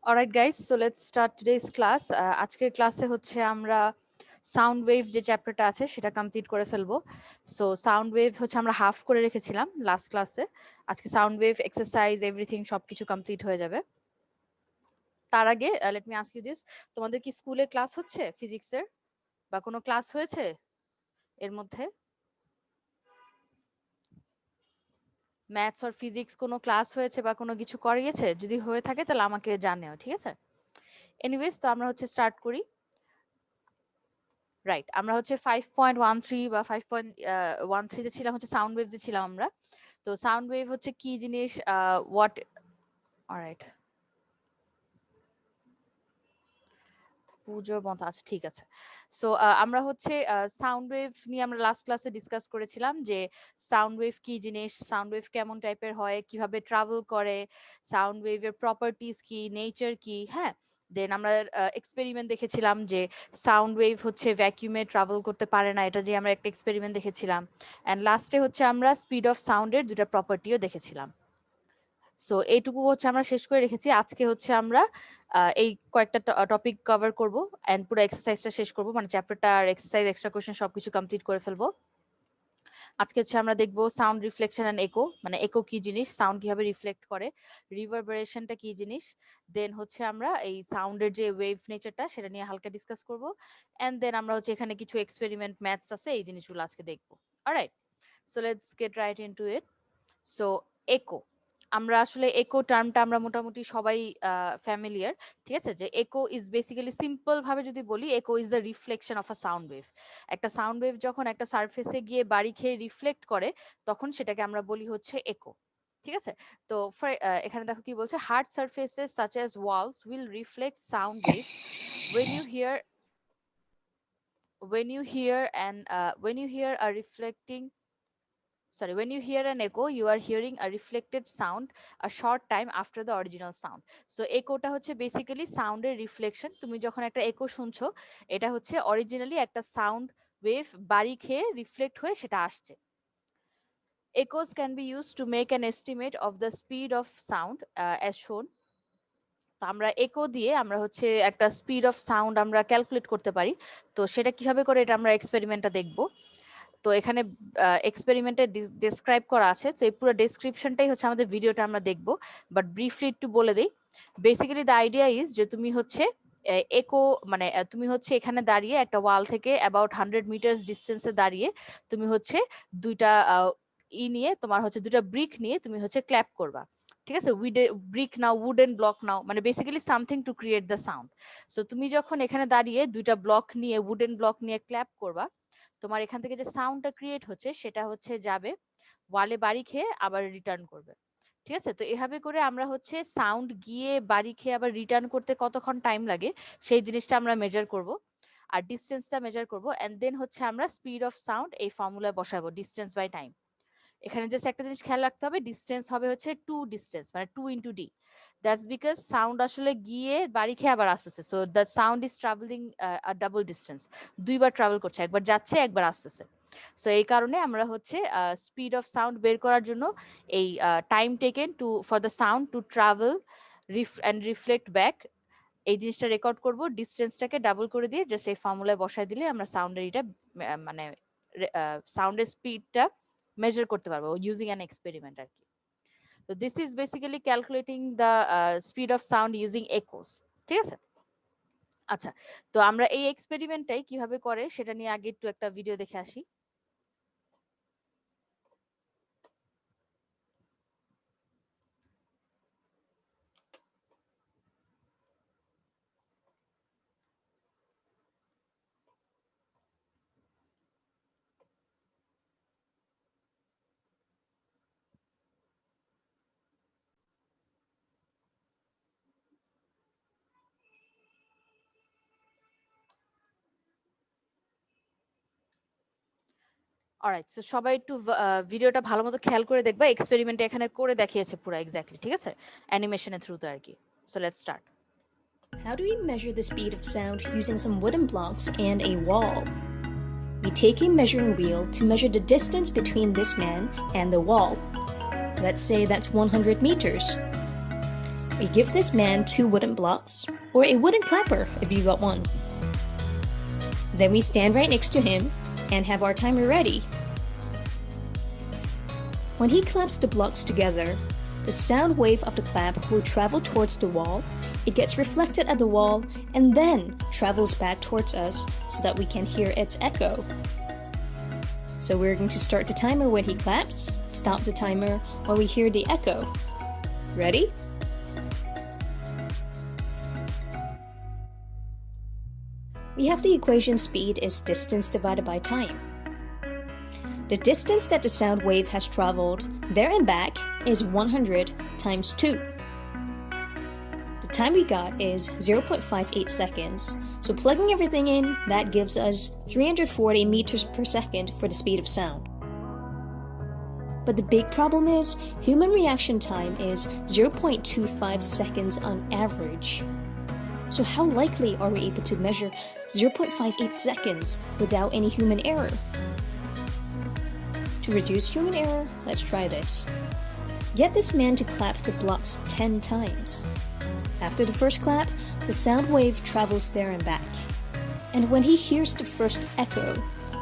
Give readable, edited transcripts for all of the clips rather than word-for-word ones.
Alright guys, so let's start today's class. আজকের ক্লাসে হচ্ছে আমরা সাউন্ড ওয়েভ যে চ্যাপ্টারটা আছে সেটা কমপ্লিট করে ফেলবো। সো সাউন্ড ওয়েভ হচ্ছে আমরা হাফ করে রেখেছিলাম লাস্ট ক্লাসে। আজকে সাউন্ড ওয়েভ এক্সারসাইজ এভরিথিং সবকিছু কমপ্লিট হয়ে যাবে। তার আগে let me ask you this, তোমাদের কি স্কুলে ক্লাস হচ্ছে ফিজিক্সের বা কোনো ক্লাস হয়েছে এর মধ্যে? ম্যাথস আর ফিজিক্স কোনো ক্লাস হয়েছে বা কোনো কিছু করিয়েছে? যদি হয়ে থাকে তাহলে আমাকে জানিও, ঠিক আছে? এনিওয়েজ, তো আমরা হচ্ছে স্টার্ট করি। রাইট, আমরা হচ্ছে 5.13 বা 5.13 তে ছিলাম, হচ্ছে সাউন্ড ওয়েভস এ ছিলাম আমরা। তো সাউন্ড ওয়েভ হচ্ছে কি জিনিস, হোয়াট, অলরাইট, পুজোর মতো আছে, ঠিক আছে। সো আমরা হচ্ছে সাউন্ড ওয়েভ নিয়ে আমরা লাস্ট ক্লাসে ডিসকাস করেছিলাম যে সাউন্ড ওয়েভ কি জিনিস, সাউন্ড ওয়েভ কেমন টাইপের হয়, কিভাবে ট্রাভেল করে, সাউন্ড ওয়েভের প্রপার্টিজ কি, নেচার কি, হ্যাঁ। দেন আমরা এক্সপেরিমেন্ট দেখেছিলাম যে সাউন্ড ওয়েভ হচ্ছে ভ্যাকিউমে ট্রাভেল করতে পারে না, এটা দিয়ে আমরা একটা এক্সপেরিমেন্ট দেখেছিলাম। অ্যান্ড লাস্টে হচ্ছে আমরা স্পিড অফ সাউন্ডের দুটা প্রপার্টিও দেখেছিলাম। সো এইটুকু হচ্ছে আমরা শেষ করে রেখেছি। আজকে হচ্ছে আমরা এই কয়েকটা টপিক কভার করব এন্ড পুরো এক্সারসাইজটা শেষ করব, মানে চ্যাপ্টারটা আর এক্সারসাইজ এক্সট্রা কোশ্চেন সবকিছু কমপ্লিট করে ফেলবো। আজকে হচ্ছে আমরা দেখব সাউন্ড রিফ্লেকশন এন্ড একো, মানে একো কি জিনিস, সাউন্ড কিভাবে রিফ্লেক্ট করে, রিভারবারেশনটা কি জিনিস। দেন হচ্ছে আমরা এই সাউন্ডের যে ওয়েভ নেচারটা সেটা নিয়ে হালকা ডিসকাস করব। এন্ড দেন আমরা হচ্ছে এখানে কিছু এক্সপেরিমেন্ট ম্যাথস আছে, এই জিনিসগুলো আজকে দেখব। Alright, so let's get right into it. So একো, আমরা আসলে একো টার্মটা আমরা মোটামুটি সবাই ফ্যামিলিয়ার, ঠিক আছে? যে একো ইজ বেসিক্যালি, সিম্পল ভাবে যদি বলি, একো is the reflection of a sound wave. একটা সাউন্ড ওয়েভ যখন একটা সারফেসে গিয়ে বাড়ি খেয়ে রিফ্লেক্ট করে তখন সেটাকে আমরা বলি হচ্ছে একো, ঠিক আছে? তো এখানে দেখো কি বলছে, hard surfaces such as walls will reflect sound waves when you hear when you hear a reflecting when you hear an echo, you are hearing a reflected sound a short time after the original sound. So echoটা হচ্ছে basically সাউন্ডের reflection. তুমি যখন একটা একো শুনছো, এটা হচ্ছে originally একটা সাউন্ড ওয়েভ বাড়ি খেয়ে রিফ্লেক্ট হয়ে সেটা আসছে। Echoes can be used to make an estimate of the speed of sound as shown. তো আমরা একো দিয়ে আমরা হচ্ছে একটা স্পিড অফ সাউন্ড আমরা ক্যালকুলেট করতে পারি। তো সেটা কিভাবে করে এটা আমরা এক্সপেরিমেন্টটা দেখব। তো এখানে এক্সপেরিমেন্টে ডেসক্রাইব করা আছে, তো এই পুরো ডেসক্রিপশনটাই হচ্ছে আমাদের ভিডিওটা আমরা দেখব। বাট ব্রিফলি একটু বলে দেই, বেসিক্যালি দ্য আইডিয়া ইজ যে তুমি হচ্ছে একো, মানে তুমি হচ্ছে এখানে দাঁড়িয়ে একটা ওয়াল থেকে অ্যাবাউট 100 মিটার্স ডিস্টেন্সে দাঁড়িয়ে তুমি হচ্ছে দুইটা নিয়ে, তোমার হচ্ছে দুইটা ব্রিক নিয়ে তুমি হচ্ছে ক্ল্যাপ করবা, ঠিক আছে? ব্রিক নাও, উডেন ব্লক নাও, মানে basically something to create the sound. So তুমি যখন এখানে দাঁড়িয়ে দুইটা ব্লক নিয়ে, উডেন ব্লক নিয়ে ক্ল্যাপ করবা, তোমার এখান থেকে যে সাউন্ডটা ক্রিয়েট হচ্ছে সেটা হচ্ছে যাবে ওয়ালে বাড়ি খেয়ে আবার রিটার্ন করবে, ঠিক আছে? তো এভাবে করে আমরা হচ্ছে সাউন্ড গিয়ে বাড়ি খেয়ে আবার রিটার্ন করতে কতক্ষণ টাইম লাগে সেই জিনিসটা আমরা মেজার করব, আর ডিস্টেন্সটা মেজার করব। এন্ড দেন হচ্ছে আমরা স্পিড অফ সাউন্ড এই ফর্মুলায় বসাবো, ডিস্টেন্স বাই টাইম। এখানে জাস্ট একটা জিনিস খেয়াল রাখতে হবে, ডিস্টেন্স হবে হচ্ছে টু ডিস্টেন্স, মানে 2 into D. That's because sound আসলে গিয়ে বাড়ি খেয়ে আবার আসতেছে, so the sound is travelling a double distance, দুইবার ট্রাভেল করছে, একবার যাচ্ছে একবার আসতেছে। সো এই কারণে আমরা হচ্ছে স্পিড অফ সাউন্ড বের করার জন্য এই time taken to for the sound to travel and reflect back, এই জিনিসটা রেকর্ড করব, ডিস্টেন্সটাকে ডাবল করে দিয়ে জাস্ট এই ফর্মুলায় বসায় দিলে আমরা সাউন্ডের এটা মানে সাউন্ডের স্পিডটা মেজার করতে পারবো ইউজিং অ্যান এক্সপেরিমেন্ট আর কি। তো this is basically calculating the speed of sound using একোস, ঠিক আছে? আচ্ছা, তো আমরা এই এক্সপেরিমেন্টটাই কিভাবে করে সেটা নিয়ে আগে একটু একটা ভিডিও দেখে আসি। অলরাইট, সো সবাই একটু ভিডিওটা ভালো মতো খেয়াল করে দেখবা, এক্সপেরিমেন্ট এখানে করে দেখিয়েছে পুরো এক্স্যাক্টলি, ঠিক আছে? অ্যানিমেশনের থ্রুতে আর কি। So let's start. How do we measure the speed of sound using some wooden blocks and a wall? We take a measuring wheel to measure the distance between this man and the wall. Let's say that's 100 meters. We give this man 2 wooden blocks, or a wooden clapper if you got one. Then we stand right next to him and have our timer ready. When he claps the blocks together, the sound wave of the clap will travel towards the wall, it gets reflected at the wall, and then travels back towards us so that we can hear its echo. So we're going to start the timer when he claps, stop the timer when we hear the echo. Ready? We have the equation speed is distance divided by time. The distance that the sound wave has traveled there and back is 100 times 2. The time we got is 0.58 seconds, so plugging everything in, that gives us 340 meters per second for the speed of sound. But the big problem is, human reaction time is 0.25 seconds on average. So how likely are we able to measure 0.58 seconds without any human error? To reduce human error, let's try this. Get this man to clap the blocks 10 times. After the first clap, the sound wave travels there and back. And when he hears the first echo,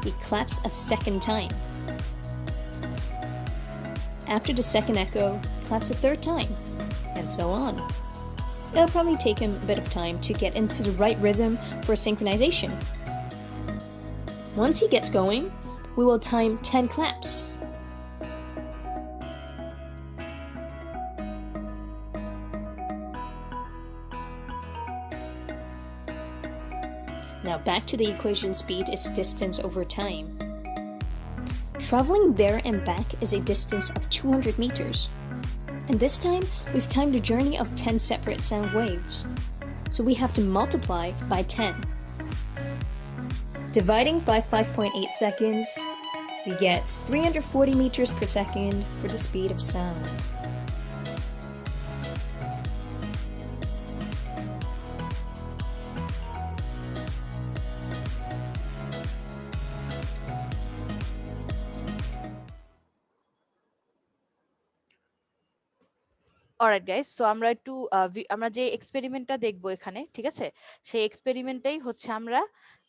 he claps a second time. After the second echo, he claps a third time, and so on. It'll probably take him a bit of time to get into the right rhythm for synchronization. Once he gets going, we will time 10 claps. Now back to the equation speed is distance over time. Traveling there and back is a distance of 200 meters. And this time, we've timed a journey of 10 separate sound waves. So we have to multiply by 10. Dividing by 5.8 seconds, we get 340 meters per second for the speed of sound. Alright guys, so আমরা একটু আমরা যে এক্সপেরিমেন্টটা দেখবো এখানে, ঠিক আছে, সেই এক্সপেরিমেন্টটাই হচ্ছে আমরা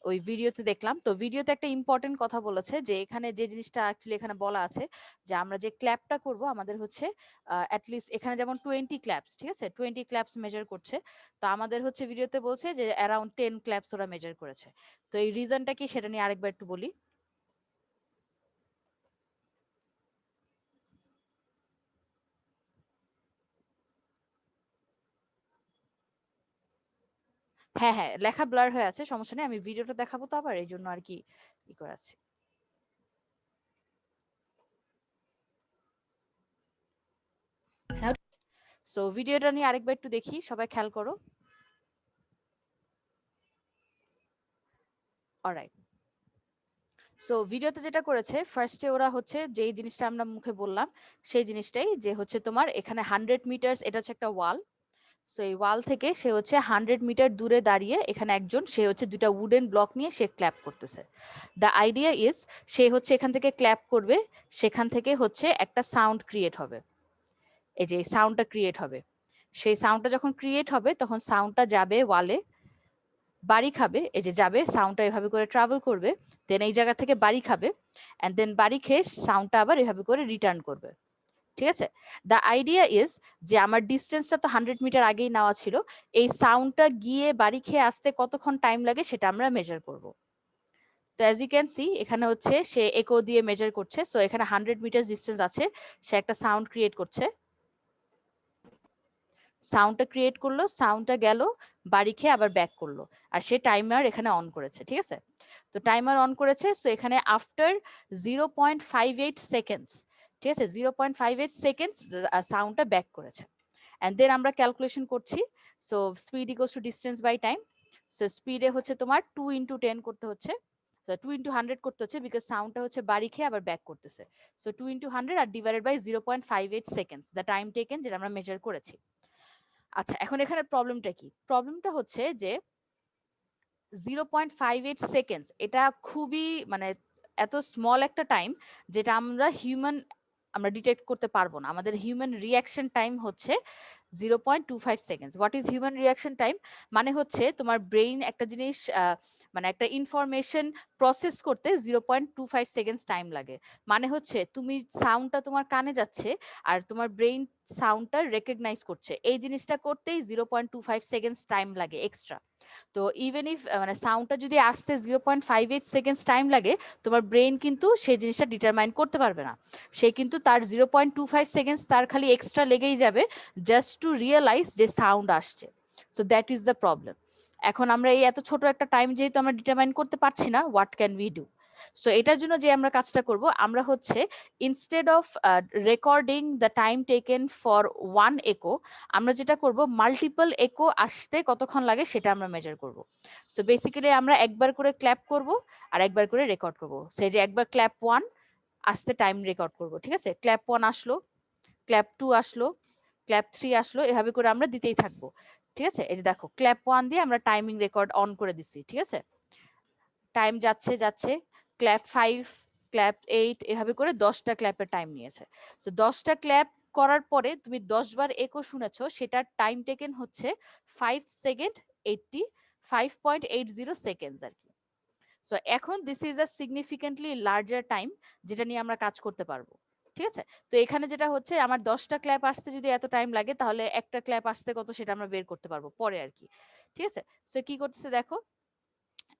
ওই ভিডিওতে দেখলাম। তো ভিডিওতে একটা ইম্পর্টেন্ট কথা বলেছে যে এখানে যে জিনিসটা অ্যাকচুয়ালি এখানে বলা আছে যে আমরা যে ক্ল্যাপটা করব আমাদের হচ্ছে অ্যাটলিস্ট এখানে যেমন 20 ক্ল্যাপস, ঠিক আছে, 20 ক্ল্যাপস মেজার করছে। তো আমাদের হচ্ছে ভিডিওতে বলছে যে অ্যারাউন্ড 10 ক্ল্যাপস ওরা মেজার করেছে। তো এই রিজনটা কি সেটা নিয়ে আরেকবার একটু বলি। হ্যাঁ হ্যাঁ, লেখা ব্লার হয়ে আছে, সমস্যা নেই, আমি ভিডিওটা দেখাবো তো আবার, এই জন্য আর কি ই করে আছে। সো ভিডিওটা নিয়ে আরেকবার একটু দেখি, সবাই খেয়াল করো। অলরাইট, সো ভিডিওতে যেটা করেছে ফার্স্টে ওরা হচ্ছে যেই জিনিসটা আমরা মুখে বললাম সেই জিনিসটাই, যে হচ্ছে তোমার এখানে 100 মিটার, এটা হচ্ছে একটা ওয়াল। সো এই ওয়াল থেকে সে হচ্ছে 100 মিটার দূরে দাঁড়িয়ে এখানে একজন, সে হচ্ছে দুটা উডেন ব্লক নিয়ে সে ক্ল্যাপ করতেছে। দ্য আইডিয়া ইজ সে হচ্ছে এখান থেকে ক্ল্যাপ করবে, সেখান থেকে হচ্ছে একটা সাউন্ড ক্রিয়েট হবে। এই যে সাউন্ডটা ক্রিয়েট হবে, সেই সাউন্ডটা যখন ক্রিয়েট হবে তখন সাউন্ডটা যাবে ওয়ালে, বাড়ি খাবে, এই যে যাবে সাউন্ডটা এভাবে করে ট্রাভেল করবে, দেন এই জায়গা থেকে বাড়ি খাবে, অ্যান্ড দেন বাড়ি খেয়ে সাউন্ডটা আবার এভাবে করে রিটার্ন করবে। ঠিক আছে, দ্য আইডিয়া ইজ যে আমার ডিস্টেন্সটা তো 100 মিটার আগেই নেওয়া ছিল, এই সাউন্ডটা গিয়ে বাড়ি খেয়ে আসতে কতক্ষণ টাইম লাগে সেটা আমরা মেজার করব। তো অ্যাজ ইউ ক্যান সি এখানে হচ্ছে সে একো দিয়ে মেজার করছে। সো এখানে 100 মিটার ডিস্টেন্স আছে, সে একটা সাউন্ড ক্রিয়েট করছে, সাউন্ডটা ক্রিয়েট করলো, সাউন্ডটা গেল বাড়ি খেয়ে আবার ব্যাক করলো, আর সে টাইমার এখানে অন করেছে। ঠিক আছে, তো টাইমার অন করেছে, সো এখানে আফটার 0.58 সেকেন্ডস, ঠিক আছে, 0.58 সেকেন্ডস সাউন্ডটা ব্যাক করেছে। অ্যান্ড দেন আমরা ক্যালকুলেশন করছি, so speed equals to distance by time. So স্পিডে হচ্ছে তোমার 2 × 10 করতে হচ্ছে, 2 × 100 করতে হচ্ছে, বিকজ সাউন্ডটা হচ্ছে বাড়ি খেয়ে আবার ব্যাক করতেছে। সো 2 × 100 আর divided by 0.58 seconds, the time taken, যেটা আমরা মেজার করেছি। আচ্ছা, এখন এখানে প্রবলেমটা কি? প্রবলেমটা হচ্ছে যে 0.58 সেকেন্ডস এটা খুবই মানে এত স্মল একটা টাইম, যেটা আমরা হিউম্যান আমরা ডিটেক্ট করতে পারবো না। আমাদের হিউম্যান রিয়াকশন টাইম হচ্ছে 0.25 seconds. What is human reaction time? মানে হচ্ছে তোমার ব্রেইন একটা জিনিস মানে একটা ইনফরমেশন প্রসেস করতে 0.25 সেকেন্ডস টাইম লাগে। মানে হচ্ছে তুমি সাউন্ডটা তোমার কানে যাচ্ছে আর তোমার ব্রেইন সাউন্ডটা রেকগনাইজ করছে, এই জিনিসটা করতেই 0.25 সেকেন্ডস টাইম লাগে এক্সট্রা। তো ইভেন ইফ মানে সাউন্ডটা যদি আসতে 0.58 সেকেন্ডস টাইম লাগে, তোমার ব্রেইন কিন্তু সেই জিনিসটা ডিটারমাইন করতে পারবে না। সে কিন্তু তার 0.25 সেকেন্ডস তার খালি এক্সট্রা লেগেই যাবে জাস্ট টু রিয়েলাইজ যে সাউন্ড আসছে। So that is the problem. এখন আমরা এই এত ছোট একটা টাইম যেহেতু আমরা ডিটারমাইন করতে পারছি না, what can we do? So এটার জন্য যে আমরা কাজটা করব, আমরা হচ্ছে instead of recording the time taken for one একো, আমরা যেটা করব মাল্টিপল একো আসতে কতক্ষণ লাগে সেটা আমরা মেজার করব। সো বেসিক্যালি আমরা একবার করে ক্ল্যাপ করব আর একবার করে রেকর্ড করব। সেই যে একবার ক্ল্যাপ 1 আসতে টাইম রেকর্ড করব, ঠিক আছে? ক্ল্যাপ 1 আসলো, ক্ল্যাপ 2 আসলো, ক্ল্যাপ 3 আসলো, এভাবে করে আমরা দিতেই থাকবো, ঠিক আছে? এই যে দেখো ক্ল্যাপ 1 দিয়ে আমরা টাইমিং রেকর্ড অন করে দিছি, ঠিক আছে? টাইম যাচ্ছে যাচ্ছে, ক্ল্যাপ 5, ক্ল্যাপ 8, এভাবে করে 10টা ক্ল্যাপের টাইম নিয়েছে। সো 10টা ক্ল্যাপ করার পরে তুমি 10 বার একো শুনেছো, সেটার টাইম টেকেন হচ্ছে 5 সেকেন্ড 5.80 সেকেন্ডস আর কি। সো এখন this is a significantly larger time, যেটা নিয়ে আমরা কাজ করতে পারবো, ঠিক আছে? তো এখানে যেটা হচ্ছে, আমার 10টা ক্ল্যাপ আসতে যদি এত টাইম লাগে, তাহলে একটা ক্ল্যাপ আসতে কত সেটা আমরা বের করতে পারবো পরে আর কি, ঠিক আছে? সো কি করতেছে দেখো,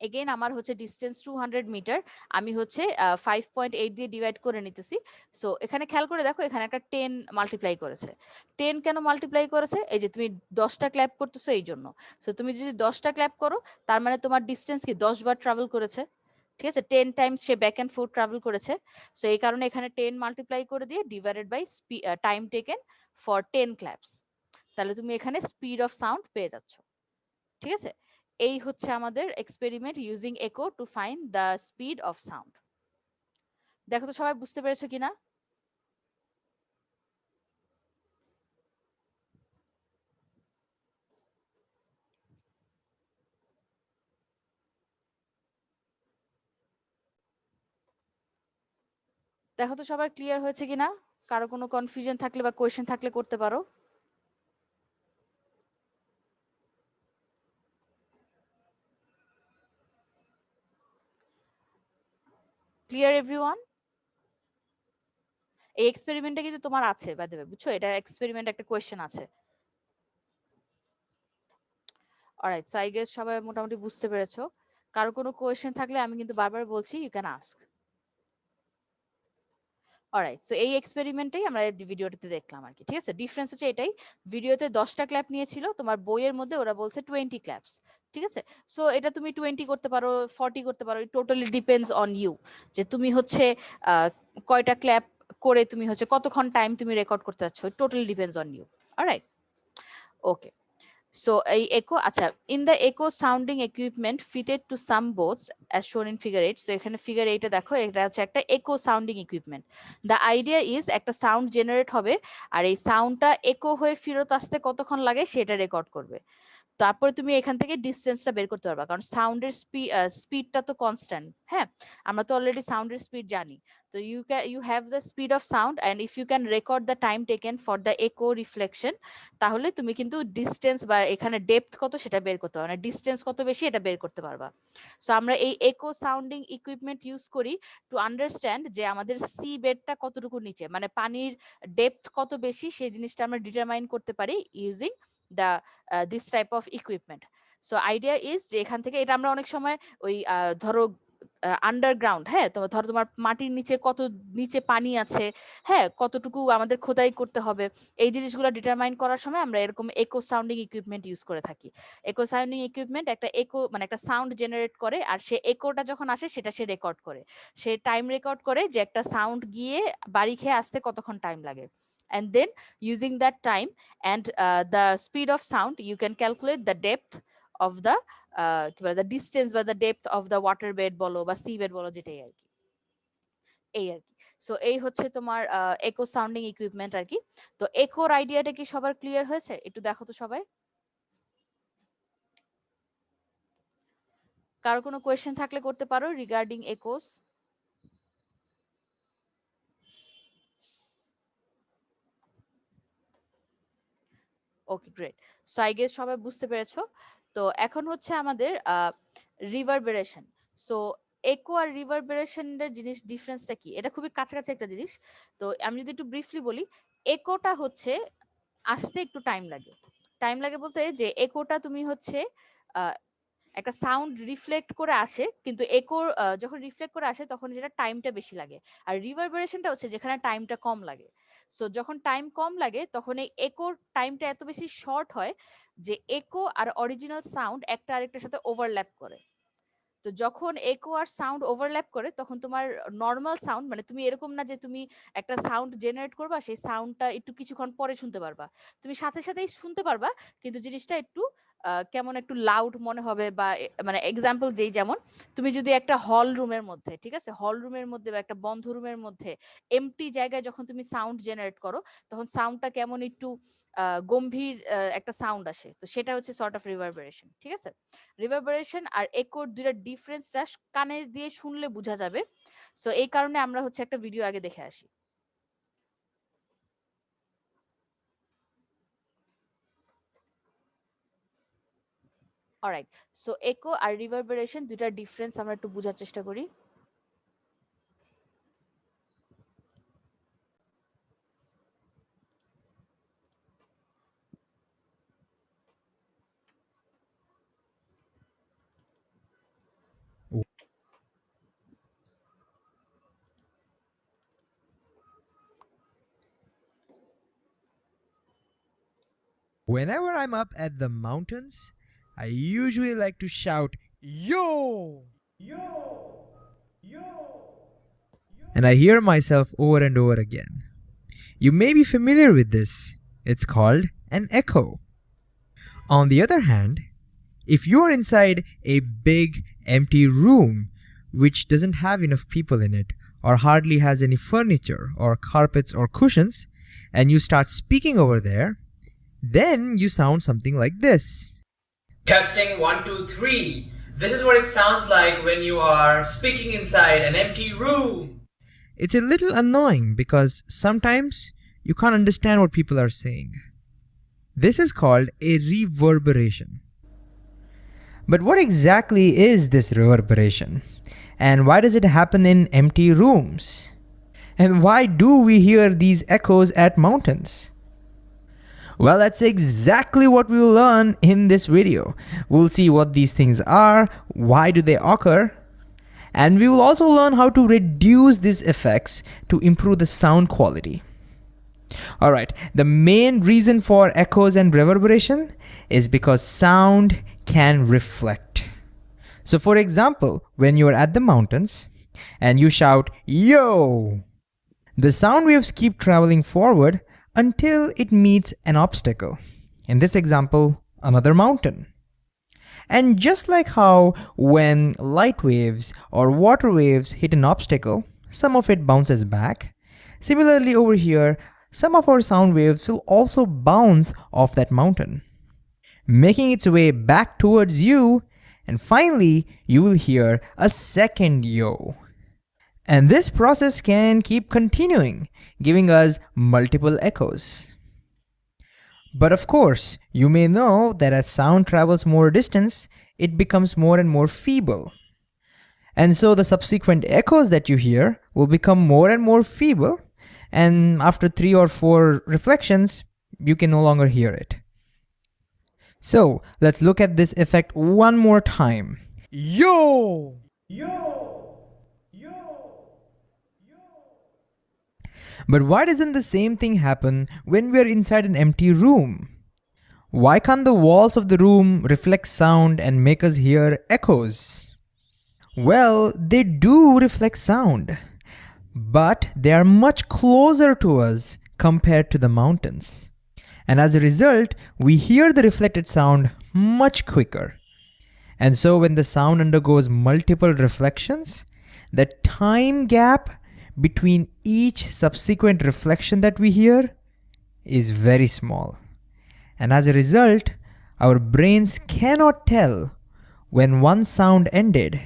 এগেইন আমার হচ্ছে ডিস্টেন্স 200 মিটার, আমি হচ্ছে 5.8 দিয়ে ডিভাইড করে নিতেছি। সো এখানে খেয়াল করে দেখো, এখানে একটা 10 মাল্টিপ্লাই করেছে। 10 কেন মাল্টিপ্লাই করেছে? এই যে তুমি 10টা ক্ল্যাপ করতেছো এই জন্য। সো তুমি যদি 10টা ক্ল্যাপ করো, তার মানে তোমার ডিস্টেন্স কি 10 বার ট্রাভেল করেছে, ঠিক আছে? 10 টাইমস সে ব্যাক এন্ড ফোর্থ ট্রাভেল করেছে। সো এই কারণে এখানে 10 মাল্টিপ্লাই করে দিয়ে divided by time taken for 10 claps, তাহলে তুমি এখানে স্পিড অফ সাউন্ড পেয়ে যাচ্ছ, ঠিক আছে? এই হচ্ছে আমাদের এক্সপেরিমেন্ট ইউজিং একো to find the speed of sound. দেখো তো সবাই বুঝতে পেরেছো কিনা? দেখো তো সবার ক্লিয়ার হয়েছে কিনা? কারো কোনো কনফিউশন থাকলে বা কোয়েশ্চেন থাকলে করতে পারো। Clear everyone? এই এক্সপেরিমেন্টটা কিন্তু তোমার আছে বাই দ্য ওয়ে, বুঝছো? এটা এক্সপেরিমেন্ট একটা কোয়েশ্চেন আছে। অলরাইট, সো আই গেস সবাই মোটামুটি বুঝতে পেরেছো। কারো কোনো কোয়েশ্চেন থাকলে আমি কিন্তু বারবার বলছি, you can ask. Alright, so এই এক্সপেরিমেন্টেই আমরা ভিডিওটাতে দেখলাম আর কি, ঠিক আছে? ডিফারেন্স হচ্ছে এটাই, ভিডিওতে 10টা ক্ল্যাপ নিয়েছিল, তোমার বইয়ের মধ্যে ওরা বলছে 20 ক্ল্যাপস, ঠিক আছে? সো এটা তুমি 20 করতে পারো, 40 করতে পারো, it totally depends on you, যে তুমি হচ্ছে কয়টা ক্ল্যাপ করে তুমি হচ্ছে কতক্ষণ টাইম তুমি রেকর্ড করতে চাচ্ছ, totally depends on you. Alright, okay. So a echo, acha, in the echo sounding equipment fitted to some boats as shown in figure 8. So এখানে figure 8 এ দেখো, এটা হচ্ছে একটা echo sounding equipment. The idea is একটা sound generate হবে, আর এই সাউন্ডটা echo হয়ে ফেরত আসতে কতক্ষণ লাগে সেটা রেকর্ড করবে। তারপরে তুমি এখান থেকে ডিসটেন্সটা বের করতে পারবা, কারণ সাউন্ডের স্পিডটা তো কনস্ট্যান্ট। হ্যাঁ, আমরা তো অলরেডি সাউন্ডের স্পিড জানি। তো you have the speed of sound and if you can record the time taken for the echo reflection, তাহলে তুমি কিন্তু ডিসটেন্স বা এখানে ডেপথ কত সেটা বের করতে পারবা, মানে ডিসটেন্স কত বেশি এটা বের করতে পারবা। সো আমরা এই একো সাউন্ডিং ইকুইপমেন্ট ইউজ করি টু আন্ডারস্ট্যান্ড যে আমাদের সি বেডটা কতটুকু নিচে, মানে পানির ডেপথ কত বেশি, সেই জিনিসটা আমরা ডিটারমাইন করতে পারি using the this type of equipment. So idea is যে এখান থেকে এটা আমরা অনেক সময় ওই ধরো আন্ডারগ্রাউন্ড, হ্যাঁ, তো ধরো তোমার মাটির নিচে কত নিচে পানি আছে, হ্যাঁ, কতটুকু আমাদের খোদাই করতে হবে, এই জিনিসগুলো ডিটারমাইন করার সময় আমরা এরকম একো সাউন্ডিং ইকুইপমেন্ট ইউজ করে থাকি। একো সাউন্ডিং ইকুইপমেন্ট একটা একো মানে একটা সাউন্ড জেনারেট করে, আর সে একোটা যখন আসে সেটা সে রেকর্ড করে, সে টাইম রেকর্ড করে যে একটা সাউন্ড গিয়ে বাড়ি খেয়ে আসতে কতক্ষণ টাইম লাগে, and then using that time and the speed of sound you can calculate the depth of the the distance বা the depth of the water bed বলো বা সি বেড বলো, যেটাই আর কি, এই আর কি। সো এই হচ্ছে তোমার একো সাউন্ডিং ইকুইপমেন্ট আর কি। তো একোর আইডিয়াটা কি সবার ক্লিয়ার হয়েছে? একটু দেখো তো সবাই, কারো কোনো কোয়েশ্চেন থাকলে করতে পারো regarding একোস। Okay, great. So I guess সবাই বুঝতে পেরেছো। তো এখন হচ্ছে আমাদের রিভারবেরেশন। সো একো আর রিভারবেরেশনের জিনিস ডিফারেন্সটা কি? এটা খুবই কাছাকাছি একটা জিনিস। তো আমি যদি একটু ব্রিফলি বলি, একোটা হচ্ছে আসতে একটু টাইম লাগে। টাইম লাগে বলতে যে একোটা তুমি হচ্ছে আহ, একটা সাউন্ড রিফ্লেক্ট করে আসে, কিন্তু একোর যখন রিফ্লেক্ট করে আসে তখন যেটা টাইমটা বেশি লাগে। আর রিভারবেরেশনটা হচ্ছে যেখানে টাইমটা কম লাগে। সো যখন টাইম কম লাগে তখন এই একোর টাইমটা এত বেশি শর্ট হয় যে একো আর অরিজিনাল সাউন্ড একটা আরেকটার সাথে ওভারল্যাপ করে। তো যখন একো আর সাউন্ড ওভারল্যাপ করে তখন তোমার নর্মাল সাউন্ড, মানে তুমি এরকম না যে তুমি একটা সাউন্ড জেনারেট করবা, সেই সাউন্ডটা একটু কিছুক্ষণ পরে শুনতে পারবা, তুমি সাথে সাথেই শুনতে পারবা, কিন্তু জিনিসটা একটু কেমন একটু লাউড মনে হবে। বা মানে এক্সাম্পল দেই, যেমন তুমি যদি একটা হল রুমের মধ্যে, ঠিক আছে, হল রুমের মধ্যে বা একটা বন্ধ রুমের মধ্যে এমটি জায়গায় যখন তুমি সাউন্ড জেনারেট করো, তখন সাউন্ডটা কেমন একটু গম্ভীর একটা সাউন্ড আসে। তো সেটা হচ্ছে সর্ট অফ রিভারবেরেশন, ঠিক আছে। রিভারবেরেশন আর একোর দুইটা ডিফারেন্সটা কানে দিয়ে শুনলে বোঝা যাবে। সো এই কারণে আমরা হচ্ছে একটা ভিডিও আগে দেখে আসি। অলরাইট, সো একো আর রিভারবেরেশন দুইটা ডিফারেন্স আমরা একটু বোঝার চেষ্টা করি। Whenever I'm up at the mountains, I usually like to shout, "Yo! Yo! Yo!" And I hear myself over and over again. You may be familiar with this. It's called an echo. On the other hand, if you are inside a big empty room which doesn't have enough people in it, or hardly has any furniture or carpets or cushions, and you start speaking over there, then you sound something like this. Testing 1, 2, 3. This is what it sounds like when you are speaking inside an empty room. It's a little annoying because sometimes you can't understand what people are saying. This is called a reverberation. But what exactly is this reverberation? And why does it happen in empty rooms? And why do we hear these echoes at mountains? Well, that's exactly what we'll learn in this video. We'll see what these things are, why do they occur, and we will also learn how to reduce these effects to improve the sound quality. Alright, the main reason for echoes and reverberation is because sound can reflect. So for example, when you're at the mountains and you shout, "Yo!" the sound waves keep traveling forward until it meets an obstacle. In this example, another mountain. And just like how when light waves or water waves hit an obstacle, some of it bounces back, similarly over here, some of our sound waves will also bounce off that mountain, making its way back towards you, and finally, you will hear a second yo. And this process can keep continuing, giving us multiple echoes. But of course, you may know that as sound travels more distance, it becomes more and more feeble. And so the subsequent echoes that you hear will become more and more feeble, and after 3 or 4 reflections, you can no longer hear it. So let's look at this effect one more time. Yo! Yo! Yo! But why doesn't the same thing happen when we are inside an empty room? Why can't the walls of the room reflect sound and make us hear echoes? Well, they do reflect sound, but they are much closer to us compared to the mountains. And as a result, we hear the reflected sound much quicker. And so when the sound undergoes multiple reflections, the time gap between each subsequent reflection that we hear is very small. And as a result, our brains cannot tell when one sound ended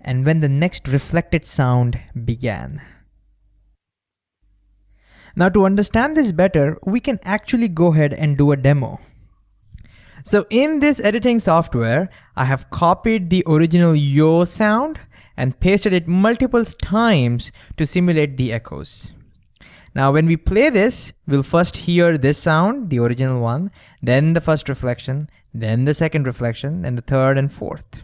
and when the next reflected sound began. Now to understand this better, we can actually go ahead and do a demo. So in this editing software, I have copied the original yo sound and pasted it multiple times to simulate the echoes. Now when we play this, we'll first hear this sound, the original one, then the first reflection, then the second reflection, and the third and fourth.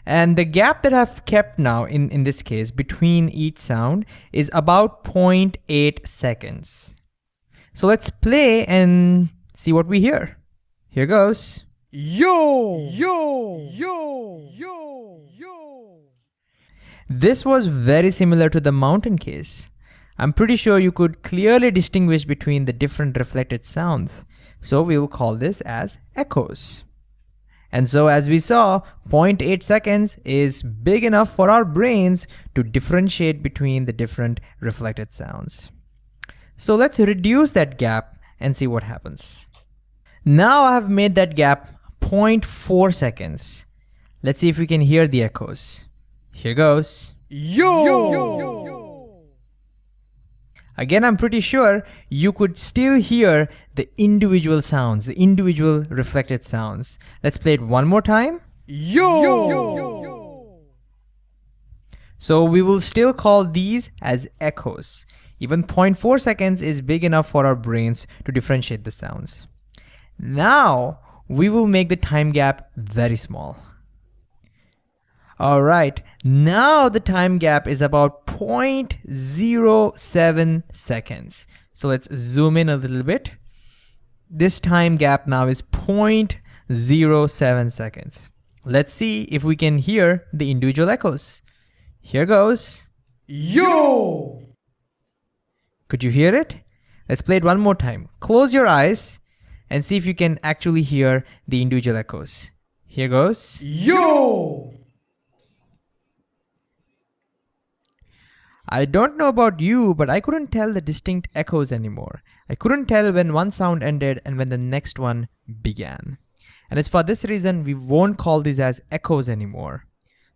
And the gap that I've kept now in this case between each sound is about 0.8 seconds. So let's play and see what we hear. Here goes. Yo, yo, yo, yo, yo. This was very similar to the mountain case. I'm pretty sure you could clearly distinguish between the different reflected sounds. So we'll call this as echoes. And so as we saw, 0.8 seconds is big enough for our brains to differentiate between the different reflected sounds. So let's reduce that gap and see what happens. Now I have made that gap 0.4 seconds. Let's see if we can hear the echoes. Here goes. Yo! Yo! Again, I'm pretty sure you could still hear the individual sounds, the individual reflected sounds. Let's play it one more time. Yo! Yo! So we will still call these as echoes. Even 0.4 seconds is big enough for our brains to differentiate the sounds. Now we will make the time gap very small. All right, now the time gap is about 0.07 seconds. So let's zoom in a little bit. This time gap now is 0.07 seconds. Let's see if we can hear the individual echoes. Here goes. Yo! Could you hear it? Let's play it one more time. Close your eyes and see if you can actually hear the individual echoes. Here goes. Yo! I don't know about you, but I couldn't tell the distinct echoes anymore. I couldn't tell when one sound ended and when the next one began. And it's for this reason we won't call these as echoes anymore.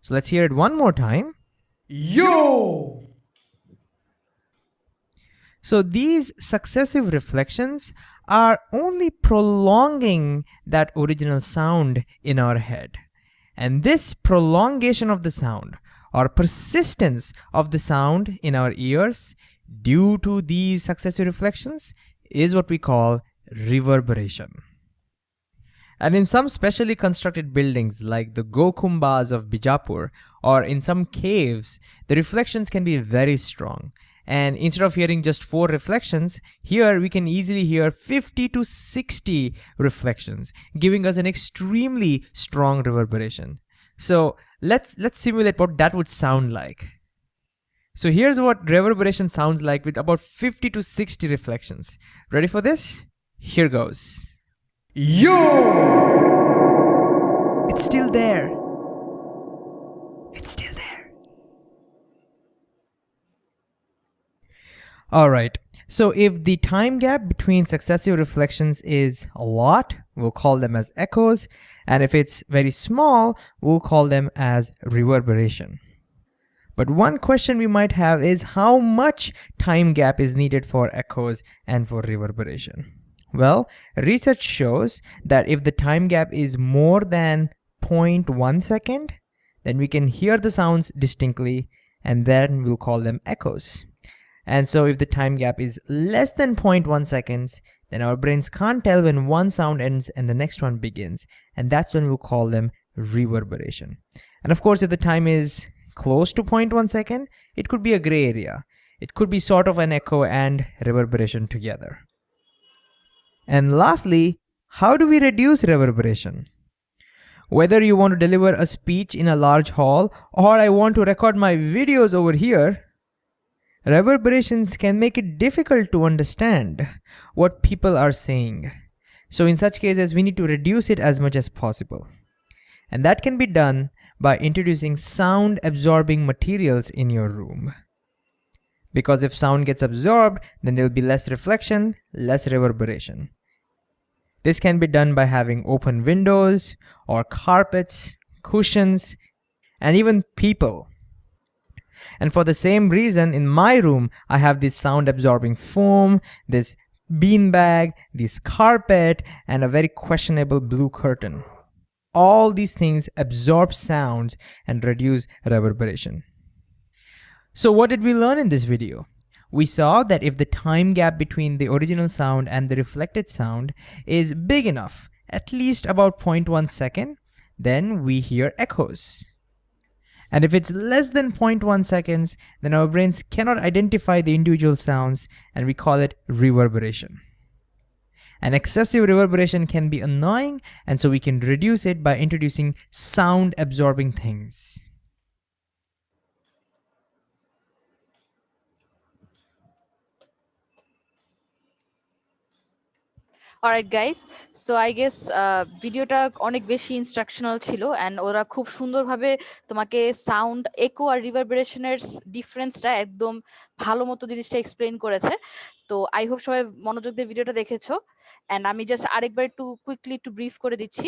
So let's hear it one more time. Yo! So these successive reflections are only prolonging that original sound in our head. And this prolongation of the sound or persistence of the sound in our ears due to these successive reflections is what we call reverberation. And in some specially constructed buildings like the Golkumbas of Bijapur or in some caves, the reflections can be very strong. And instead of hearing just 4 reflections, here we can easily hear 50 to 60 reflections, giving us an extremely strong reverberation. So let's simulate what that would sound like. So here's what reverberation sounds like with about 50 to 60 reflections. Ready for this? Here goes. Yo! It's still there. It's still there. All right. So if the time gap between successive reflections is a lot, we'll call them as echoes. And if it's very small, we'll call them as reverberation. But one question we might have is how much time gap is needed for echoes and for reverberation? Well, research shows that if the time gap is more than 0.1 second, then we can hear the sounds distinctly, and then we'll call them echoes. And so if the time gap is less than 0.1 seconds, then our brains can't tell when one sound ends and the next one begins. And that's when we'll call them reverberation. And of course, if the time is close to 0.1 second, it could be a gray area. It could be sort of an echo and reverberation together. And lastly, how do we reduce reverberation? Whether you want to deliver a speech in a large hall or I want to record my videos over here, reverberations can make it difficult to understand what people are saying. So in such cases, we need to reduce it as much as possible. And that can be done by introducing sound absorbing materials in your room. Because if sound gets absorbed, then there will be less reflection, less reverberation. This can be done by having open windows or carpets, cushions, and even people. And for the same reason, in my room, I have this sound absorbing foam, this beanbag, this carpet, and a very questionable blue curtain. All these things absorb sounds and reduce reverberation. So what did we learn in this video? We saw that if the time gap between the original sound and the reflected sound is big enough, at least about 0.1 second, then we hear echoes. And if it's less than 0.1 seconds, then our brains cannot identify the individual sounds, and we call it reverberation. And excessive reverberation can be annoying, and so we can reduce it by introducing sound absorbing things. Alright guys, so I guess ভিডিওটা অনেক বেশি instructional ছিল and ওরা খুব সুন্দরভাবে তোমাকে sound একো আর রিভারবেরেশনের ডিফারেন্সটা একদম ভালো মতো জিনিসটা এক্সপ্লেইন করেছে। তো আই হোপ সবাই মনোযোগ দিয়ে ভিডিওটা দেখেছো। অ্যান্ড আমি জাস্ট আরেকবার একটু কুইকলি একটু ব্রিফ করে দিচ্ছি।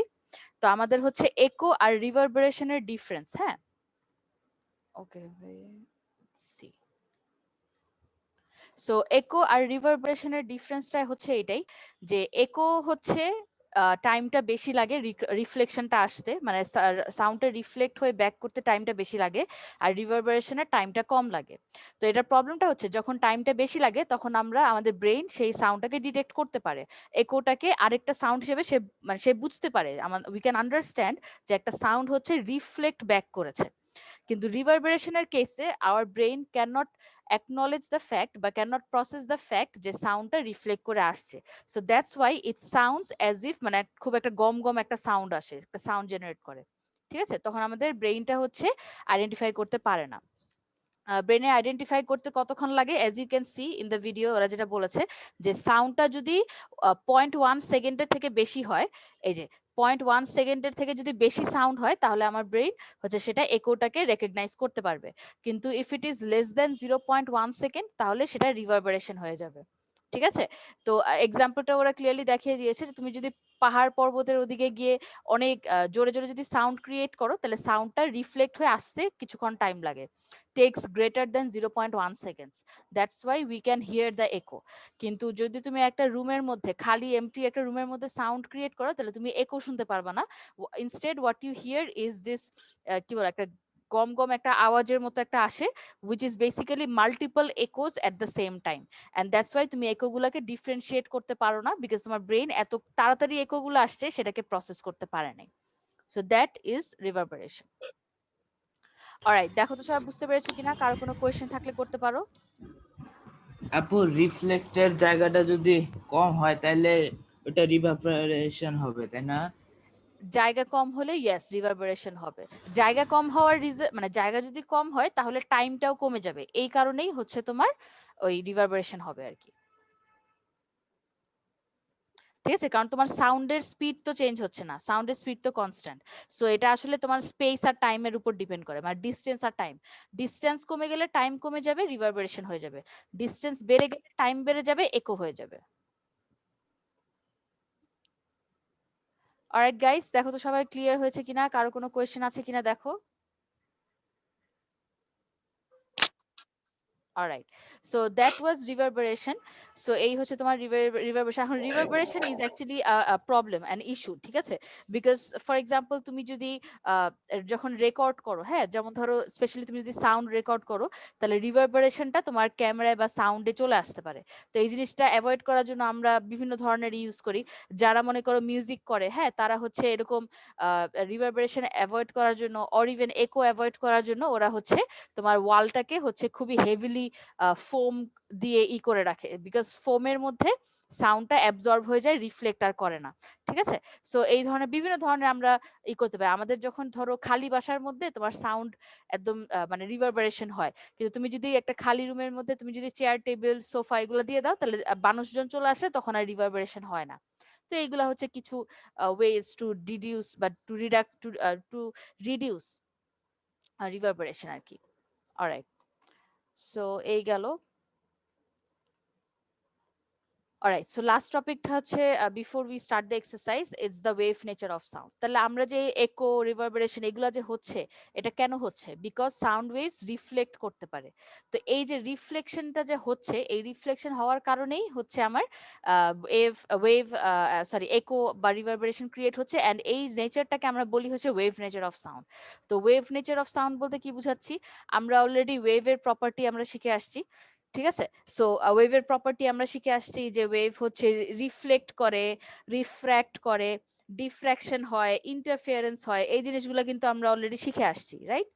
তো আমাদের হচ্ছে একো আর রিভারবেরেশনের ডিফারেন্স। হ্যাঁ, ওকে, সি। সো একো আর রিভারবেরেশনের ডিফারেন্সটা হচ্ছে এটাই যে একো হচ্ছে টাইমটা বেশি লাগে রিফ্লেকশনটা আসতে, মানে সাউন্ডটা রিফ্লেক্ট হয়ে ব্যাক করতে টাইমটা বেশি লাগে, আর রিভারবেরেশনের টাইমটা কম লাগে। তো এটার প্রবলেমটা হচ্ছে যখন টাইমটা বেশি লাগে তখন আমরা আমাদের ব্রেইন সেই সাউন্ডটাকে ডিটেক্ট করতে পারে, একোটাকে আরেকটা সাউন্ড হিসেবে সে বুঝতে পারে, উই ক্যান আন্ডারস্ট্যান্ড যে একটা সাউন্ড হচ্ছে রিফ্লেক্ট ব্যাক করেছে। কিন্তু রিভারবেরেশনের কেসে our brain can not acknowledge the fact বা cannot process the fact যে সাউন্ডটা রিফ্লেক্ট করে আসছে। So that's why it sounds as if, মানে খুব একটা গম গম একটা সাউন্ড আসে, একটা সাউন্ড জেনারেট করে। ঠিক আছে, তখন আমাদের ব্রেইনটা হচ্ছে আইডেন্টিফাই করতে পারে না। ব্রেনে আইডেন্টিফাই করতে কতক্ষণ লাগে, as you can see in the video ওরা যেটা বলেছে যে সাউন্ডটা যদি 0.1 সেকেন্ডের থেকে বেশি হয়, এই যে 0.1 সেকেন্ডের থেকে যদি বেশি সাউন্ড হয় তাহলে আমার ব্রেইন হচ্ছে সেটা একোটাকে রেকগনাইজ করতে পারবে। কিন্তু if it is less than 0.1 second তাহলে সেটা রিভারবেরেশন হয়ে যাবে। ঠিক আছে, তো এক্সাম্পলটা ওরা ক্লিয়ারলি দেখিয়ে দিয়েছে যে তুমি যদি পাহাড় পর্বতের ওদিকে গিয়ে অনেক জোরে জোরে যদি সাউন্ড ক্রিয়েট করো তাহলে সাউন্ডটা রিফ্লেক্ট হয়ে আসতে কিছুক্ষণ টাইম লাগে, takes greater than 0.1 seconds. That's why we can hear the echo. কিন্তু যদি তুমি একটা রুমের মধ্যে খালি এমটি একটা রুমের মধ্যে সাউন্ড ক্রিয়েট করো তাহলে তুমি echo শুনতে পারবে না। Instead what you hear is this কি বলে একটা গম গম একটা আওয়াজের মতো একটা আসে, which is basically multiple echoes at the same time, and that's why তুমি echo গুলাকে ডিফারেন্সিয়েট করতে পারো না, because তোমার ব্রেন এত তাড়াতাড়ি echo গুলো আসছে সেটাকে প্রসেস করতে পারে নাই। So that is reverberation. Alright, দেখো তো সবাই বুঝতে পেরেছো কিনা, কারো কোনো কোয়েশ্চেন থাকলে করতে পারো। আপু রিফ্লেক্টের জায়গাটা যদি কম হয় তাহলে ওটা রিভারবেরেশন হবে, তাই না? জায়গা কম হলে ইয়েস রিভারবেরেশন হবে। জায়গা কম হওয়ার রিজন মানে জায়গা যদি কম হয় তাহলে টাইমটাও কমে যাবে, এই কারণেই হচ্ছে তোমার ওই রিভারবেরেশন হবে আর কি। ঠিক আছে, কারণ তোমার সাউন্ডের স্পিড তো চেঞ্জ হচ্ছে না, সাউন্ডের স্পিড তো কনস্ট্যান্ট। সো এটা আসলে তোমার স্পেস আর টাইমের উপর ডিপেন্ড করে, মানে ডিসটেন্স আর টাইম। ডিসটেন্স কমে গেলে টাইম কমে যাবে, রিভারবেরেশন হয়ে যাবে। ডিসটেন্স বেড়ে গেলে টাইম বেড়ে যাবে, একো হয়ে যাবে। অলরাইট গাইস, দেখো তো সবাই ক্লিয়ার হয়েছে কিনা, কারো কোনো কোয়েশ্চেন আছে কিনা দেখো। Alright, so that was reverberation. So এই হচ্ছে তোমার রিভারবেরেশন। এখন reverberation is actually problem and issue. ঠিক আছে, বিকজ ফর এক্সাম্পল তুমি যদি যখন রেকর্ড করো, হ্যাঁ যেমন ধরো স্পেশালি তুমি যদি সাউন্ড রেকর্ড করো তাহলে রিভারবেরেশনটা তোমার ক্যামেরায় বা সাউন্ডে চলে আসতে পারে। তো এই জিনিসটা অ্যাভয়েড করার জন্য আমরা বিভিন্ন ধরনের ইউজ করি। যারা মনে করো মিউজিক করে, হ্যাঁ তারা হচ্ছে এরকম রিভারবেরেশন অ্যাভয়েড করার জন্য অর ইভেন একো অ্যাভয়েড করার জন্য ওরা হচ্ছে তোমার ওয়ালটাকে হচ্ছে খুবই হেভিলি ফোম দিয়ে করে রাখে, বিকজ ফোমের মধ্যে সাউন্ডটা অ্যাবজর্ব হয়ে যায়, রিফ্লেক্ট আর করে না। ঠিক আছে, সো এই ধরনের বিভিন্ন ধরনের আমরা করতে পারি। আমাদের যখন ধরো খালি বাসার মধ্যে তোমার সাউন্ড একদম মানে রিভারবেরেশন হয়, কিন্তু তুমি যদি একটা খালি রুমের মধ্যে তুমি যদি চেয়ার টেবিল সোফা এগুলো দিয়ে দাও তাহলে মানুষজন চলে আসে, তখন আর রিভারবেরেশন হয় না। তো এইগুলা হচ্ছে কিছু ওয়েজ টু ডিডিউস বা টু রিডাক্ট টু রিডিউস রিভারবেরেশন আর কি। অলরাইট, সো এই গেল। Alright, so last টপিকটা হচ্ছে before we start the exercise, it's the wave nature of sound. তাহলে আমরা যে echo, reverberation এগুলা যে হচ্ছে, এটা কেন হচ্ছে? Because sound waves reflect করতে পারে। তো এই যে রিফ্লেকশনটা যে হচ্ছে, এই রিফ্লেকশন হওয়ার কারণেই হচ্ছে আমার echo বা reverberation ক্রিয়েট হচ্ছে, and এই নেচারটাকে আমরা বলি হচ্ছে wave nature of sound. তো wave nature of sound বলতে কি বুঝাচ্ছি? আমরা অলরেডি ওয়েভের প্রপার্টি আমরা শিখে আসছি, ঠিক আছে? সো ওয়েভের প্রপার্টি আমরা শিখে আসছি যে ওয়েভ হচ্ছে রিফ্লেক্ট করে, রিফ্র্যাক্ট করে, ডিফ্র্যাকশন হয়, ইন্টারফিয়ারেন্স হয়, এই জিনিসগুলো কিন্তু আমরা অলরেডি শিখে আসছি, রাইট?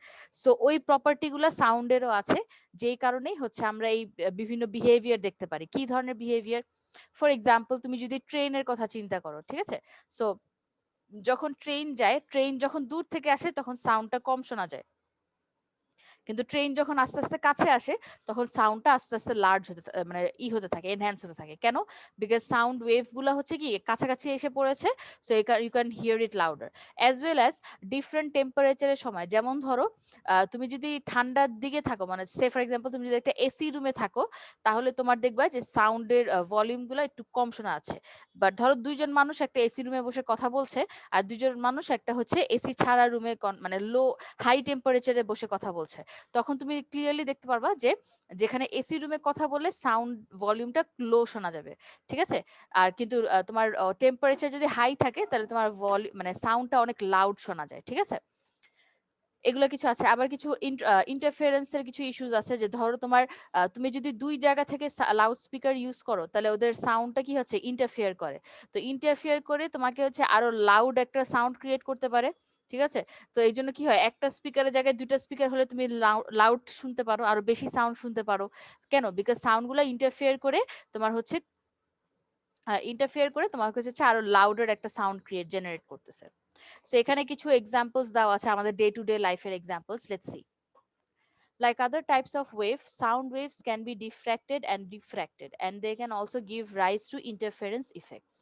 সো ওই প্রপার্টিগুলো সাউন্ডেরও আছে, যেই কারণেই হচ্ছে আমরা এই বিভিন্ন বিহেভিয়ার দেখতে পারি। কি ধরনের বিহেভিয়ার? ফর এক্সাম্পল, তুমি যদি ট্রেনের কথা চিন্তা করো, ঠিক আছে? সো যখন ট্রেন যায়, ট্রেন যখন দূর থেকে আসে তখন সাউন্ডটা কম শোনা যায়, কিন্তু ট্রেন যখন আস্তে আস্তে কাছে আসে তখন সাউন্ডটা আস্তে আস্তে লার্জ হতে মানে হতে থাকে, এনহ্যান্স হতে থাকে। কেন? বিকজ সাউন্ড ওয়েভ গুলা হচ্ছে কি কাছাকাছি এসে পড়েছে, so you can hear it louder. As well as different টেম্পারেচারের সময়, যেমন ধরো তুমি যদি ঠান্ডার দিকে থাকো, মানে সে ফর এক্সাম্পল তুমি যদি একটা এসি রুমে থাকো, তাহলে তোমার দেখবা যে সাউন্ডের ভলিউম গুলো একটু কম শোনা আছে। বাট ধরো দুইজন মানুষ একটা এসি রুমে বসে কথা বলছে, আর দুইজন মানুষ একটা হচ্ছে এসি ছাড়া রুমে মানে লো হাই টেম্পারেচারে বসে কথা বলছে, তখন তুমি ক্লিয়ারলি দেখতে পারবা যে যেখানে এসি রুমে কথা বললে সাউন্ড ভলিউমটা লো শোনা যাবে, ঠিক আছে? আর কিন্তু তোমার টেম্পারেচার যদি হাই থাকে তাহলে তোমার মানে সাউন্ডটা অনেক লাউড শোনা যায়, ঠিক আছে? এগুলো কিছু আছে। আবার কিছু ইন্টারফারেন্সের কিছু ইস্যুস আছে, যে ধরো তোমার তুমি যদি দুই জায়গা থেকে লাউড স্পিকার ইউজ করো, তাহলে ওদের সাউন্ডটা কি হচ্ছে ইন্টারফিয়ার করে। তো ইন্টারফিয়ার করে তোমাকে হচ্ছে আরো লাউড একটা সাউন্ড ক্রিয়েট করতে পারে, ঠিক আছে? তো এই জন্য কি হয়, একটা স্পিকারের জায়গায় দুইটা স্পিকার হলে তুমি লাউড শুনতে পারো, আরো বেশি সাউন্ড শুনতে পারো। কেন? বিকজ সাউন্ড গুলা ইন্টারফিয়ার করে তোমার হচ্ছে তোমার হচ্ছে আরো লাউডার একটা সাউন্ড জেনারেট করতেছে। সো এখানে কিছু এক্সাম্পলস দেওয়া আছে আমাদের ডে টু ডে লাইফের examples. Let's see. Like other types of waves, sound waves can be diffracted and diffracted, and they can also give rise to interference effects.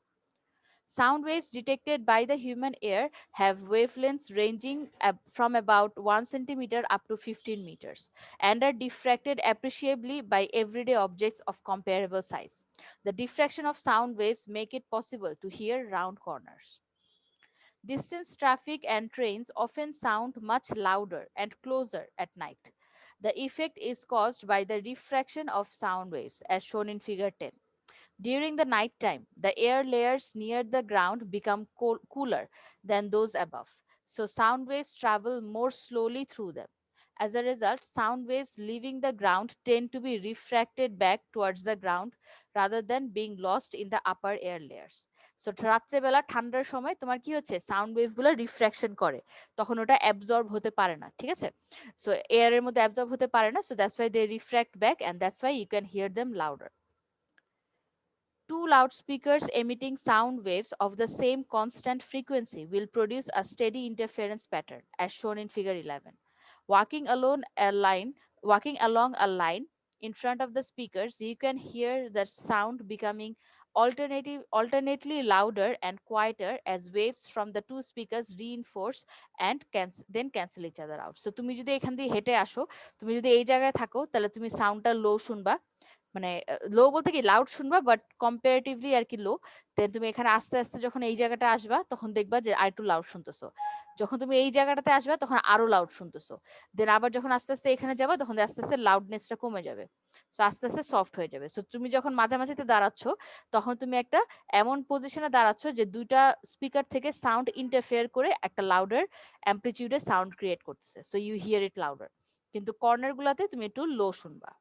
Sound waves detected by the human ear have wavelengths ranging from about 1 centimeter up to 15 meters and are diffracted appreciably by everyday objects of comparable size. The diffraction of sound waves make it possible to hear round corners. Distance traffic and trains often sound much louder and closer at night. The effect is caused by the refraction of sound waves, as shown in figure 10. During the night time, the air layers near the ground become cooler than those above, so sound waves travel more slowly through them. As a result, sound waves leaving the ground tend to be refracted back towards the ground rather than being lost in the upper air layers. So রাত্রেবেলা ঠান্ডার সময় তোমার কি হচ্ছে, sound wave গুলো refraction করে, তখন ওটা অ্যাবজর্ব হতে পারে না, ঠিক আছে? সো এয়ারের মধ্যে অ্যাবজর্ব হতে পারে না, so that's why they refract back, and that's why you can hear them louder. Two loudspeakers emitting sound waves of the same constant frequency will produce a steady interference pattern, as shown in figure 11. Walking along a line in front of the speakers, you can hear the sound becoming alternately louder and quieter as waves from the two speakers reinforce and then cancel each other out. So তুমি যদি এখান দিয়ে হেঁটে আসো, তুমি যদি এই জায়গায় থাকো, তাহলে তুমি সাউন্ডটা লো শুনবা, মানে লো বলতে কি লাউড শুনবা, বাট কম্পারেটিভলি আর কি লো। দেন তুমি এখানে আস্তে আস্তে যখন এই জায়গাটা আসবা তখন দেখবা যে আর একটু লাউড শুনতেছো, যখন তুমি এই জায়গাটাতে আসবা তখন আরো লাউড শুনতেছো, দেন আবার যখন আস্তে আস্তে এখানে যাবা তখন আস্তে আস্তে লাউডনেসটা কমে যাবে, তো আস্তে আস্তে সফট হয়ে যাবে। সো তুমি যখন মাঝামাঝিতে দাঁড়াচ্ছ, তখন তুমি একটা এমন পজিশনে দাঁড়াচ্ছ যে দুইটা স্পিকার থেকে সাউন্ড ইন্টারফেয়ার করে একটা লাউডার অ্যাম্পলিটিউডে সাউন্ড ক্রিয়েট করতেছে, so you hear it louder. কিন্তু কর্নার গুলাতে তুমি একটু লো শুনবা।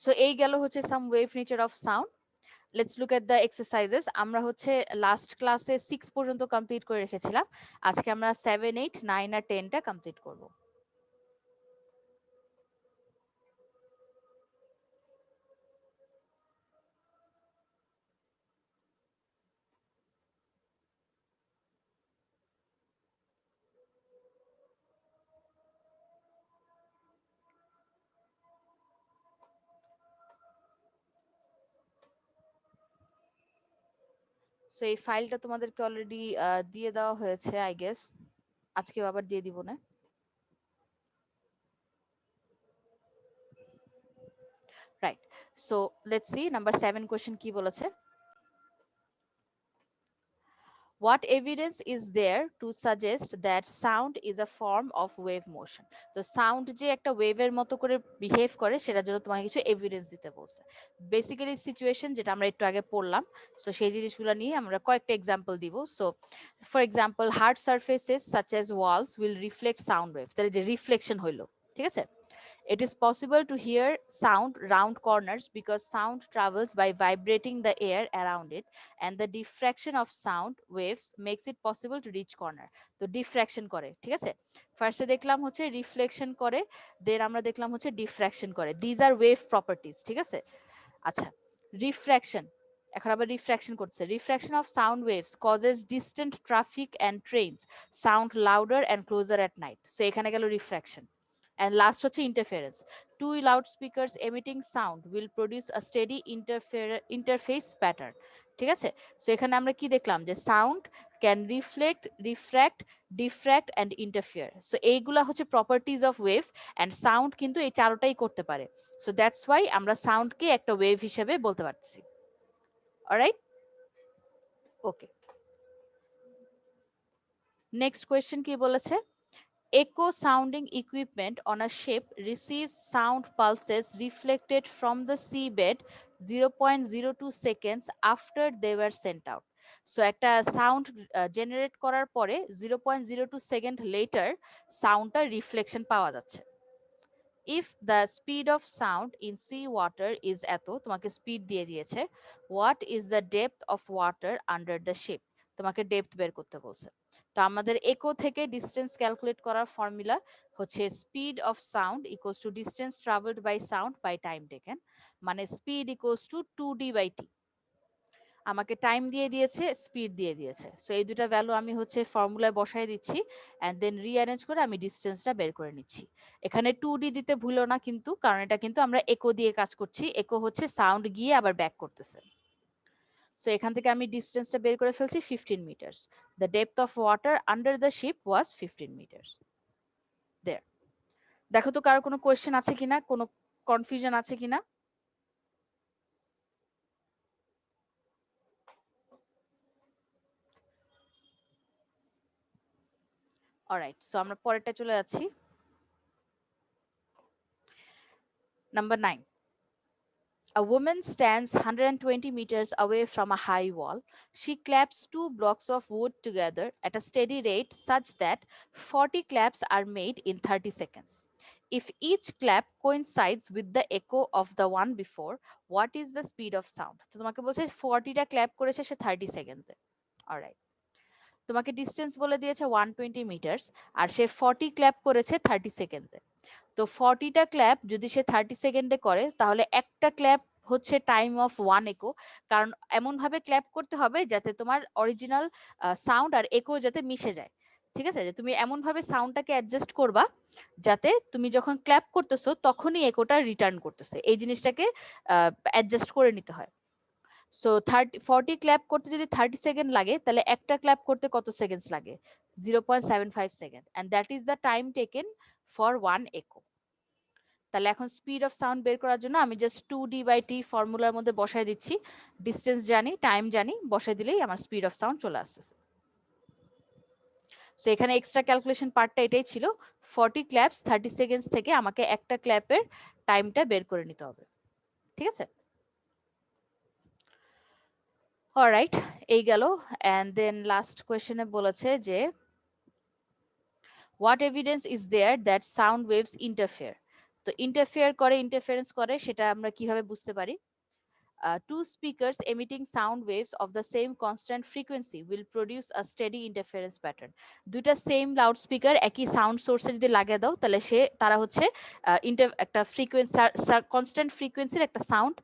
সো এই গেল হচ্ছে some wave nature of sound. Let's look at the exercises. আমরা হচ্ছে লাস্ট ক্লাসে 6 পর্যন্ত কমপ্লিট করে রেখেছিলাম, আজকে আমরা 7, 8, 9 আর 10টা কমপ্লিট করব। সো এই ফাইলটা তোমাদেরকে অলরেডি দিয়ে দেওয়া হয়েছে আই গেস, আজকে আবার দিয়ে দিব না। Right, So let's see number 7 question কি বলেছে, what evidence is there to suggest that sound is a form of wave motion? তো সাউন্ড যে একটা ওয়েভের মতো করে বিহেভ করে সেটার জন্য তোমাকে কিছু এভিডেন্স দিতে বলছে। বেসিক্যালি সিচুয়েশন যেটা আমরা একটু আগে পড়লাম, সো সেই জিনিসগুলো নিয়ে আমরা কয়েকটা এক্সাম্পল দিব। So for example hard surfaces such as walls will reflect sound wave, তাহলে যে রিফ্লেকশন হইলো, ঠিক আছে। It is possible to hear sound round corners because sound travels by vibrating the air around it, and the diffraction of sound waves makes it possible to reach corner. তো diffraction করে, ঠিক আছে। ফার্স্টে দেখলাম হচ্ছে রিফ্লেকশন করে, দেন আমরা দেখলাম হচ্ছে ডিফ্র্যাকশন করে। দিজ আর ওয়েভ প্রপার্টিজ, ঠিক আছে। আচ্ছা, রিফ্র্যাকশন, এখন আবার রিফ্র্যাকশন করছে। Refraction of sound waves causes distant traffic and trains sound louder and closer at night. So এখানে গেল রিফ্র্যাকশন। And last হচ্ছে interference. Two loudspeakers emitting sound will produce a steady interface pattern. ঠিক আছে, so এখানে আমরা কি দেখলাম যে sound can reflect, refract, diffract and interfere. So এইগুলা হচ্ছে properties of wave, and sound কিন্তু এই চারোটাই করতে পারে। সো দ্যাটস ওয়াই আমরা সাউন্ডকে একটা ওয়েভ হিসেবে বলতে পারছি। অলরাইট, ওকে। নেক্সট কোয়েশ্চেন কি বলেছে, echo sounding equipment on a ship receives sound pulses reflected from the seabed 0.02 seconds after they were sent out. So একটা সাউন্ড জেনারেট করার পরে 0.02 সেকেন্ড লেটার সাউন্ডটা রিফ্লেকশন পাওয়া যাচ্ছে। If the speed of sound in sea water is এত, তোমাকে speed দিয়ে দিয়েছে, what is the depth of water under the ship? তোমাকে ডেপথ বের করতে বলছে। তো আমাদের একো থেকে ডিস্টেন্স ক্যালকুলেট করার ফর্মুলা হচ্ছে speed of sound equals to distance travelled by sound by time taken, মানে স্পিড ইকুয়ালস টু 2d/t। আমাকে টাইম দিয়ে দিয়েছে, স্পিড দিয়ে দিয়েছে, সো এই দুটা ভ্যালু আমি হচ্ছে ফর্মুলায় বসায় দিচ্ছি, অ্যান্ড দেন রিঅ্যারেঞ্জ করে আমি ডিস্টেন্সটা বের করে নিচ্ছি। এখানে 2d দিতে ভুলো না কিন্তু, কারণ এটা কিন্তু আমরা একো দিয়ে কাজ করছি। একো হচ্ছে সাউন্ড গিয়ে আবার ব্যাক করতেছে। সো এখান থেকে আমি ডিস্টেন্সটা বের করে ফেলছি 15 metres. The depth of water under the ship was 15 metres. There. দেখো তো কারো কোনো কোয়েশ্চেন আছে কিনা, কোনো কনফিউশন আছে কিনা? অলরাইট, সো আমরা পরেরটা চলে যাচ্ছি। Number 9. A woman stands 120 meters away from a high wall. She claps 2 blocks of wood together at a steady rate such that 40 claps are made in 30 seconds. If each clap coincides with the echo of the one before, what is the speed of sound? তো তোমাকে বলছে 40টা clap করেছে সে 30 সেকেন্ডসে। Alright, তোমাকে distance বলে দিয়েছে 120 metres, আর সে 40 clap করেছে 30 সেকেন্ডে। তো 40টা ক্ল্যাপ যদি সে 30 সেকেন্ডে করে, তাহলে একটা ক্ল্যাপ হচ্ছে টাইম অফ 1 একো, কারণ এমন ভাবে ক্ল্যাপ করতে হবে যাতে তোমার অরিজিনাল সাউন্ড আর একো যাতে মিশে যায়। ঠিক আছে, যে তুমি এমন ভাবে সাউন্ডটাকে অ্যাডজাস্ট করবা যাতে তুমি যখন ক্ল্যাপ করতেছো তখনই একোটা রিটার্ন করতেছে, এই জিনিসটাকে অ্যাডজাস্ট করে নিতে হয়। সো 40 ক্ল্যাপ করতে যদি 30 সেকেন্ড লাগে, তাহলে একটা ক্ল্যাপ করতে কত সেকেন্ডস লাগে? 0.75 second, and that is the time taken for 1 echo. তাহলে এখন স্পিড অফ সাউন্ড বের করার জন্য আমি জাস্ট 2d/t ফর্মুলার মধ্যে বসায় দিচ্ছি, ডিস্টেন্স জানি, টাইম জানি, বসায় দিলেই আমার স্পিড অফ সাউন্ড চলে আসতেছে। সো এখানে এক্সট্রা ক্যালকুলেশন পার্টটা এটাই ছিল, 40 ক্ল্যাপস 30 সেকেন্ডস থেকে আমাকে একটা ক্ল্যাপের টাইমটা বের করে নিতে হবে। ঠিক আছে, অলরাইট, এই গেল। এন্ড দেন লাস্ট কোয়েশ্চেনে বলেছে যে what evidence is there that sound waves interfere. তো ইন্টারফেয়ার করে, ইন্টারফারেন্স করে, সেটা আমরা কিভাবে বুঝতে পারি? Two speakers emitting sound waves of the same constant frequency will produce a steady interference pattern. দুইটা সেম লাউড স্পিকার একই সাউন্ড সোর্সে যদি লাগিয়ে দাও, তাহলে তারা হচ্ছে একটা ফ্রিকোয়েন্সি, কনস্ট্যান্ট ফ্রিকোয়েন্সির একটা সাউন্ড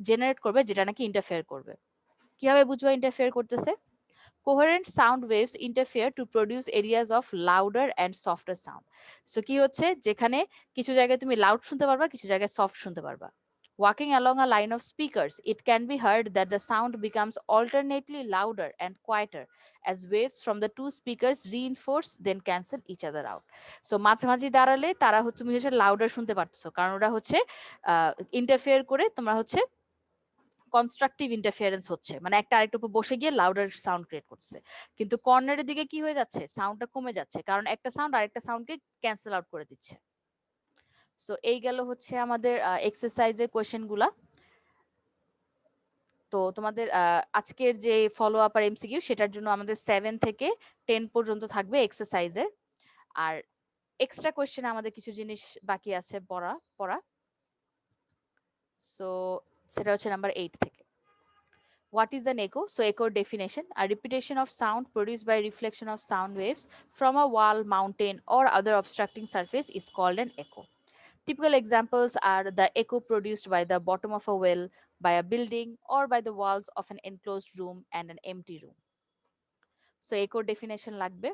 জেনারেট করবে, যেটা নাকি ইন্টারফেয়ার করবে। কিভাবে বুঝবা ইন্টারফেয়ার করতেছে? Coherent sound waves interfere to produce areas of louder and softer sound. So কি হচ্ছে, যেখানে কিছু জায়গায় তুমি লাউড শুনতে পারবা, কিছু জায়গায় সফট শুনতে পারবা। Walking along a line of speakers, it can be heard that the sound becomes alternately louder and quieter as waves from the two speakers reinforce then cancel each other out. So মাঝামাঝি দাঁড়ালে তারা হচ্ছে তুমি হচ্ছে louder শুনতে পারতেছো, কারণ ওরা হচ্ছে ইন্টারফেয়ার করে তোমরা হচ্ছে কনস্ট্রাকটিভ ইন্টারফিয়ারেন্স হচ্ছে, মানে একটা আরেকটার উপর বসে গিয়ে লাউডার সাউন্ড ক্রিয়েট করছে। কিন্তু কর্নারের দিকে কি হয়ে যাচ্ছে, সাউন্ডটা কমে যাচ্ছে, কারণ একটা সাউন্ড আরেকটা সাউন্ডকে ক্যান্সেল আউট করে দিচ্ছে। সো এই গেল হচ্ছে আমাদের এক্সারসাইজের কোয়েশ্চেন গুলা। তো তোমাদের আজকের যে ফলো আপ আর এমসিকিউ সেটার জন্য আমাদের 7 থেকে 10 পর্যন্ত থাকবে এক্সারসাইজের। আর এক্সট্রা কোয়েশ্চেন আমাদের কিছু জিনিস বাকি আছে পড়া। সো সেটা হচ্ছে নাম্বার 8 থেকে। What is an echo? So echo definition: a repetition of sound produced by reflection of sound waves from a wall, mountain, or other obstructing surface is called an echo. Typical examples are the echo produced by the bottom of a well, by a building, or by the walls of an enclosed room and an empty room. So echo definition লাগবে।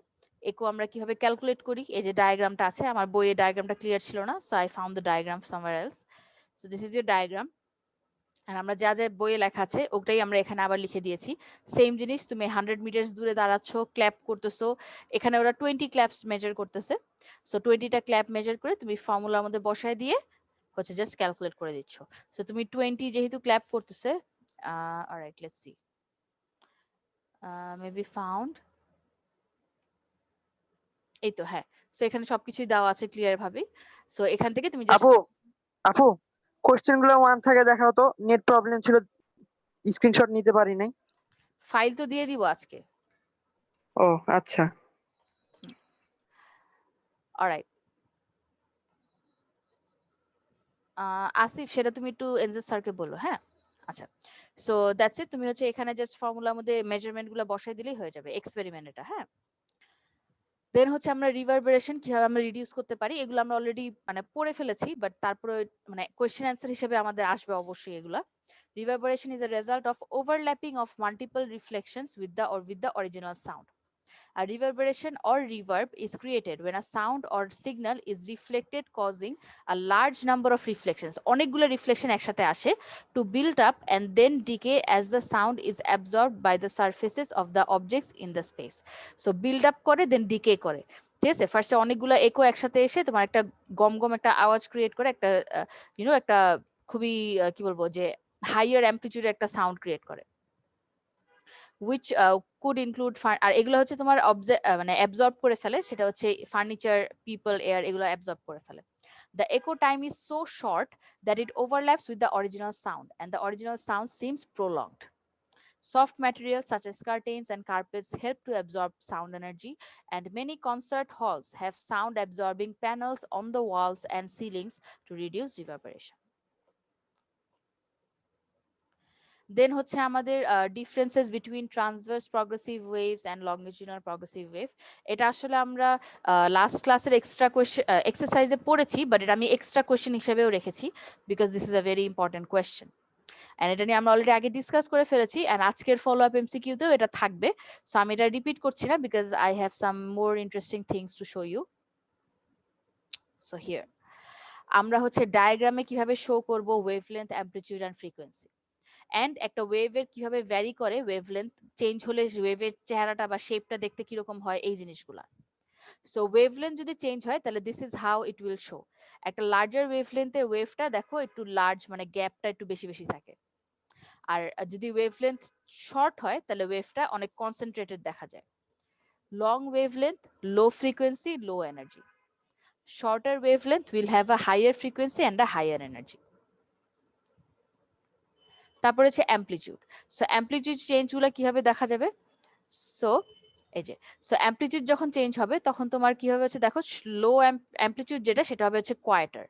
echo আমরা কিভাবে calculate করি, এই যে ডায়াগ্রামটা আছে, আমার বইয়ে ডায়াগ্রামটা clear ছিল না, so I found the diagram somewhere else. So this is your diagram. আর আমরা যা যা বইয়ে লেখা আছে ওটাই আমরা এখানে আবার লিখে দিয়েছি। সেম জিনিস, তুমি 100 মিটার দূরে দাঁড়াচ্ছ, ক্ল্যাপ করতেছো, এখানে ওরা 20 ক্ল্যাপস মেজার করতেছে। সো 20টা ক্ল্যাপ মেজার করে তুমি ফর্মুলার মধ্যে বসায় দিয়ে হচ্ছে জাস্ট ক্যালকুলেট করে দিচ্ছ। সো তুমি 20 যেহেতু ক্ল্যাপ করতেছে, alright let's see, maybe found, এই তো, হ্যাঁ। সো এখানে সবকিছুই দেওয়া আছে ক্লিয়ার ভাবে। সো এখান থেকে তুমি আপু আপু কোশ্চেন গুলো 1 থেকে দেখাও তো, নেট প্রবলেম ছিল, স্ক্রিনশট নিতে পারি নাই। ফাইল তো দিয়ে দিব আজকে। ও আচ্ছা, অলরাইট। আসিফ, সেটা তুমি একটু এনজেস স্যারকে বলো, হ্যাঁ। আচ্ছা, সো দ্যাটস ইট। তুমি হচ্ছে এখানে জাস্ট ফর্মুলার মধ্যে মেজারমেন্ট গুলো বসাই দিলেই হয়ে যাবে এক্সপেরিমেন্ট এটা, হ্যাঁ। দেন হচ্ছে আমরা রিভারবেরেশন কিভাবে আমরা রিডিউস করতে পারি, এগুলো আমরা অলরেডি মানে পড়ে ফেলেছি, বাট তারপরে মানে কোয়েশ্চেন অ্যান্সার হিসেবে আমাদের আসবে অবশ্যই এগুলা। Reverberation is a result of overlapping of multiple reflections with the original sound. A reverberation or reverb is created when a sound or signal is reflected, causing a large number of reflections. অনেকগুলো reflection একসাথে আসে to build up and then decay as the sound is absorbed by the surfaces of the objects in the space. So build up করে then decay করে, ঠিক আছে। ফার্স্টে অনেকগুলো একো একসাথে এসে তোমার একটা গম গম একটা আওয়াজ ক্রিয়েট করে, একটা একটা খুবই কি বলবো যে হাইয়ার অ্যাম্পলিটিউড একটা সাউন্ড ক্রিয়েট করে, which could include আর এগুলো হচ্ছে তোমার মানে অ্যাবজর্ব করে ফেলে, সেটা হচ্ছে ফার্নিচার, পিপল, এয়ার, এগুলো অ্যাবজর্ব করে ফেলে। The echo time is so short that it overlaps with the original sound and the original sound seems prolonged. Soft materials such as curtains and carpets help to absorb sound energy, and many concert halls have sound absorbing panels on the walls and ceilings to reduce reverberation. Then হচ্ছে আমাদের differences between transverse progressive waves and longitudinal progressive wave. এটা আসলে আমরা last ক্লাসের extra question এক্সারসাইজে পড়েছি, but এটা আমি extra question হিসেবেও রেখেছি because this is a very important question. And এটা নিয়ে আমরা অলরেডি আগে ডিসকাস করে ফেলেছি, অ্যান্ড আজকের ফলো আপ এমসিকিউতেও এটা থাকবে। সো আমি এটা রিপিট করছি না because I have some more interesting things to show you. So here আমরা হচ্ছে ডায়াগ্রামে কিভাবে শো করব wavelength, amplitude and frequency, and একটা ওয়েভের কিভাবে ভ্যারি করে, ওয়েভলেন্থ চেঞ্জ হলে ওয়েভের চেহারাটা বা শেপটা দেখতে কিরকম হয়, এই জিনিসগুলা। সো ওয়েভলেন্থ যদি চেঞ্জ হয় তাহলে this is how it will show. একটা লার্জার ওয়েভলেন্থে ওয়েভটা দেখো একটু লার্জ, মানে গ্যাপটা একটু বেশি বেশি থাকে। আর যদি ওয়েভলেন্থ শর্ট হয় তাহলে ওয়েভটা অনেক কনসেন্ট্রেটেড দেখা যায়। Long wavelength, low frequency, low energy. Shorter wavelength will have a higher frequency and a higher energy. তারপরে হচ্ছে অ্যাম্পলিটিউড। সো অ্যাম্পলিটিউড চেঞ্জগুলো কিভাবে দেখা যাবে, সো এই যে সো অ্যাম্পলিটিউড যখন চেঞ্জ হবে তখন তোমার কি হবে হচ্ছে দেখো, লো অ্যাম্পলিটিউড যেটা সেটা হবে হচ্ছে কোয়াইটার,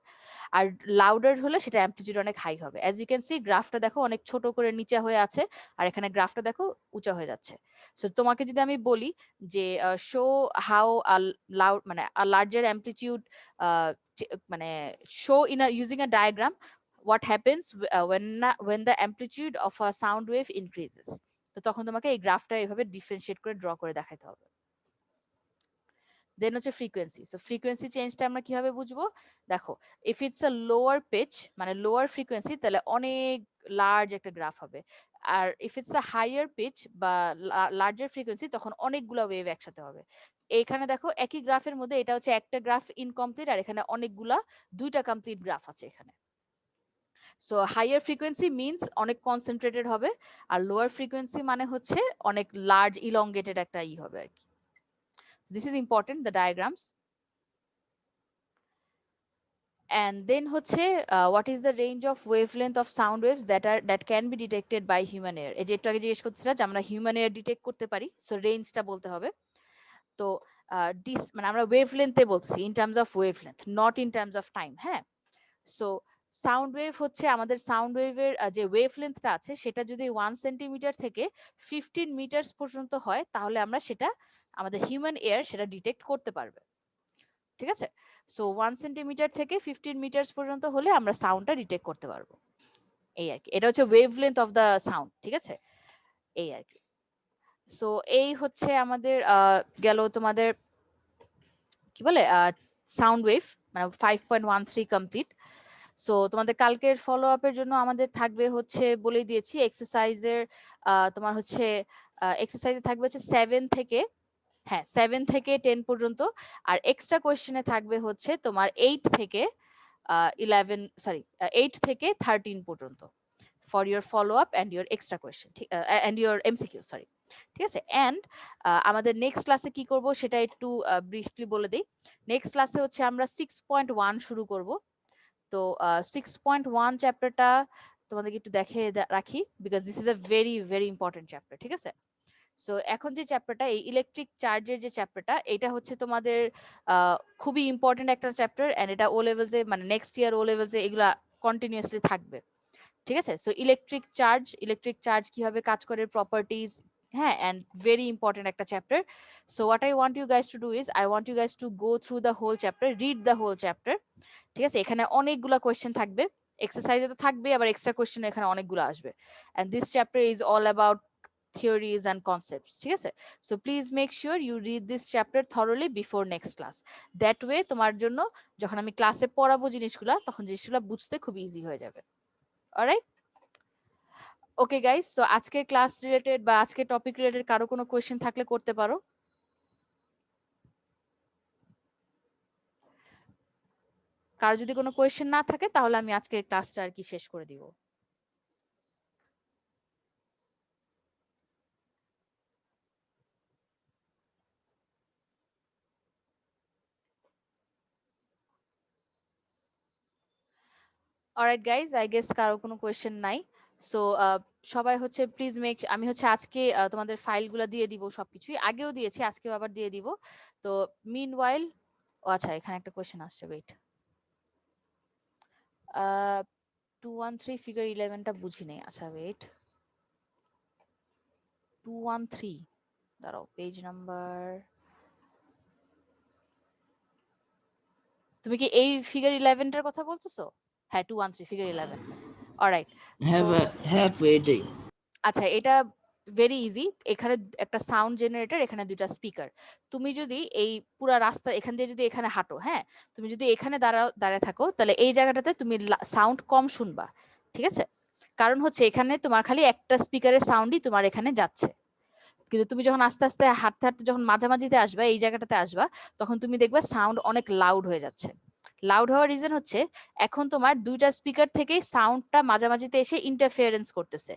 আর লাউডার হলে সেটা অ্যাম্পলিটিউড অনেক হাই হবে। অ্যাজ ইউ ক্যান সি গ্রাফটা দেখো অনেক ছোট করে নিচে হয়ে আছে, আর এখানে গ্রাফটা দেখো উঁচা হয়ে যাচ্ছে। সো তোমাকে যদি আমি বলি যে শো হাউ লাউড মানে লার্জার অ্যাম্পলিটিউড মানে show in using a diagram what happens when the amplitude of a sound wave increases, তো তখন তোমাকে এই গ্রাফটা এইভাবে ডিফারেনশিয়েট করে ড্র করে দেখাতে হবে। দেন হচ্ছে ফ্রিকোয়েন্সি। সো ফ্রিকোয়েন্সি চেঞ্জটা আমরা কিভাবে বুঝবো? দেখো, if it's a lower pitch মানে লোয়ার ফ্রিকোয়েন্সি, তাহলে অনেক লার্জ একটা গ্রাফ হবে। আর if it's a higher pitch বা লার্জার ফ্রিকোয়েন্সি, তখন অনেকগুলা ওয়েভ একসাথে হবে। এখানে দেখো একই গ্রাফের মধ্যে এটা হচ্ছে একটা গ্রাফ ইনকমপ্লিট, আর এখানে অনেকগুলা দুইটা কমপ্লিট গ্রাফ আছে এখানে। সো হাইয়ার ফ্রিকোয়েন্সি মিনস অনেক কনসেন্ট্রেটেড হবে, আর লোয়ার ফ্রিকোয়েন্সি মানে হচ্ছে অনেক লার্জ ইলংগেটেড একটা হবে আর কি। This is important, the diagrams. And then হচ্ছে what is the range of wavelength of sound waves that can be detected by human ear? এই যে একটু আগে জিজ্ঞেস করছিলাম যে আমরা হিউম্যান এয়ার ডিটেক্ট করতে পারি, সো রেঞ্জটা বলতে হবে। তো মানে আমরা ওয়েভলেন্থে বলছি, in terms of wavelength, not in terms of time. হ্যাঁ, সো সাউন্ড ওয়েভ হচ্ছে আমাদের সাউন্ড ওয়েভের যে ওয়েভলেন্থটা আছে সেটা যদি 1 সেন্টিমিটার থেকে 15 মিটার পর্যন্ত হয়, তাহলে আমরা সেটা আমাদের হিউম্যান এয়ার সেটা ডিটেক্ট করতে পারবে। ঠিক আছে, সো 1 সেন্টিমিটার থেকে 15 মিটার পর্যন্ত হলে আমরা সাউন্ডটা ডিটেক্ট করতে পারবো, এই আর কি। এটা হচ্ছে ওয়েভলেন্থ অফ দ্য সাউন্ড। ঠিক আছে, এই আর কি। সো এই হচ্ছে আমাদের গেল তোমাদের কি বলে সাউন্ড ওয়েভ মানে 5.13 কমপ্লিট। সো তোমাদের কালকের ফলো আপের জন্য আমাদের থাকবে হচ্ছে, বলেই দিয়েছি, এক্সারসাইজের তোমার হচ্ছে এক্সারসাইজে থাকবে হচ্ছে 7 থেকে, হ্যাঁ 7 থেকে 10 পর্যন্ত, আর এক্সট্রা কোয়েশ্চেনে থাকবে হচ্ছে তোমার 8 থেকে 11 সরি 8 থেকে 13 পর্যন্ত for your follow up and your extra question, and your MCQ, sorry. ঠিক আছে, অ্যান্ড আমাদের নেক্সট ক্লাসে কি করব সেটা একটু ব্রিফলি বলে দিই। নেক্সট ক্লাসে হচ্ছে আমরা 6.1 শুরু করব। তো 6.1 চ্যাপ্টারটা তোমাদেরকে একটু দেখে রাখি, because this is a very very important chapter. ঠিক আছে, সো এখন যে চ্যাপ্টারটা, এই ইলেকট্রিক চার্জের যে চ্যাপ্টারটা, এটা হচ্ছে তোমাদের খুবই ইম্পর্টেন্ট একটা চ্যাপ্টার, এন্ড এটা ও লেভেলসে মানে নেক্সট ইয়ার ও লেভেলসে এগুলা কন্টিনিউয়াসলি থাকবে। ঠিক আছে, সো ইলেকট্রিক চার্জ কিভাবে কাজ করে, প্রপার্টিজ, হ্যাঁ, এন্ড ভেরি ইম্পর্টেন্ট একটা chapter. So what I want you guys to do is, I want you guys to go through the whole chapter, read the whole chapter. ঠিক আছে, এখানে অনেকগুলা question থাকবে, এক্সারসাইজে তো থাকবে, আবার এক্সট্রা কোয়েশ্চেন এখানে অনেকগুলো আসবে, and this chapter is all about theories and concepts. ঠিক আছে, so please make sure you read this chapter thoroughly before next class. That way তোমার জন্য যখন আমি ক্লাসে পড়াবো জিনিসগুলা, তখন জিনিসগুলা বুঝতে খুব ইজি হয়ে যাবে। অলরাইট, ওকে গাইস, সো আজকের ক্লাস রিলেটেড বা আজকের টপিক রিলেটেড কারো কোনো কোয়েশ্চেন থাকলে করতে পারো। কারো যদি কোনো কোয়েশ্চেন না থাকে, তাহলে আমি আজকের ক্লাসটা আর কি শেষ করে দিব। অলরাইট গাইজ, আই গেস কারো কোনো কোয়েশ্চেন নাই। সো সবাই হচ্ছে প্লিজ আমি হচ্ছে আজকে তোমাদের ফাইলগুলো দিয়ে দিব, সবকিছুই আগেও দিয়েছি, আজকেও আবার দিয়ে দিব। তো মিনওয়াইল, ও আচ্ছা এখানে একটা কোয়েশ্চেন আসছে, ওয়েট। 213 ফিগার 11টা বুঝি নেই, আচ্ছা ওয়েট, 213, দাঁড়াও, পেজ নাম্বার, তুমি কি এই ফিগার 11টার কথা বলতেছো? হ্যাঁ 213 ফিগার 11। অলরাইট, হ্যাঁ হ্যাঁ এটাই। আচ্ছা এটা ভেরি ইজি। এখানে একটা সাউন্ড জেনারেটর, এখানে দুইটা স্পিকার। তুমি যদি এই পুরা রাস্তা এখান দিয়ে যদি এখানে হাঁটো, হ্যাঁ, তুমি যদি এখানে দাঁড়ায় থাকো, তাহলে এই জায়গাটাতে তুমি সাউন্ড কম শুনবা। ঠিক আছে, কারণ হচ্ছে এখানে তোমার খালি একটা স্পিকারের সাউন্ডই তোমার এখানে যাচ্ছে। কিন্তু তুমি যখন আস্তে আস্তে হাঁটতে হাঁটতে যখন মাঝামাঝিতে আসবা, এই জায়গাটাতে আসবা, তখন তুমি দেখবে সাউন্ড অনেক লাউড হয়ে যাচ্ছে। লাউড হওয়ার রিজন হচ্ছে এখন তোমার দুইটা স্পিকার থেকেই সাউন্ডটা মাঝামাঝিতে এসে ইন্টারফিয়ারেন্স করতেছে,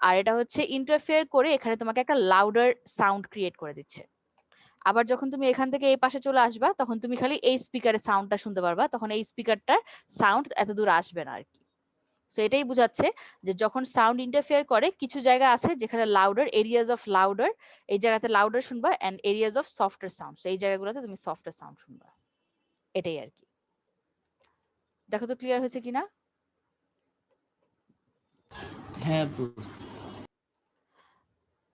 আর এটা হচ্ছে ইন্টারফেয়ার করে এখানে তোমাকে একটা লাউডার সাউন্ড ক্রিয়েট করে দিচ্ছে। আবার যখন তুমি এখান থেকে এই পাশে চলে আসবা, তখন তুমি খালি এই স্পিকারের সাউন্ডটা শুনতে পারবা, তখন এই স্পিকারটার সাউন্ড এত দূর আসবে না আর কি। সো এটাই বোঝাচ্ছে যে যখন সাউন্ড ইন্টারফেয়ার করে, কিছু জায়গা আছে যেখানে লাউডার, এরিয়াজ অফ লাউডার, এই জায়গাতে লাউডার শুনবা, and areas of softer sound, এই জায়গাগুলোতে তুমি সফটার সাউন্ড শুনবা। এটাই আর কি। দেখো তো ক্লিয়ার হয়েছে কিনা? হ্যাঁ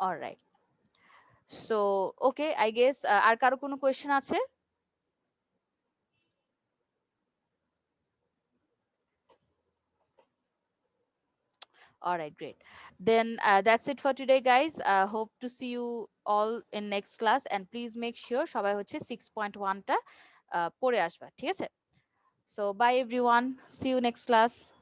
alright, so okay, I guess আর কারো কোনো কোয়েশ্চেন আছে? All right, great. Then that's it for today, guys. Hope to see you all in next class, and please make sure সবাই হচ্ছে 6.1টা পড়ে আসবা, ঠিক আছে? So bye everyone, see you next class.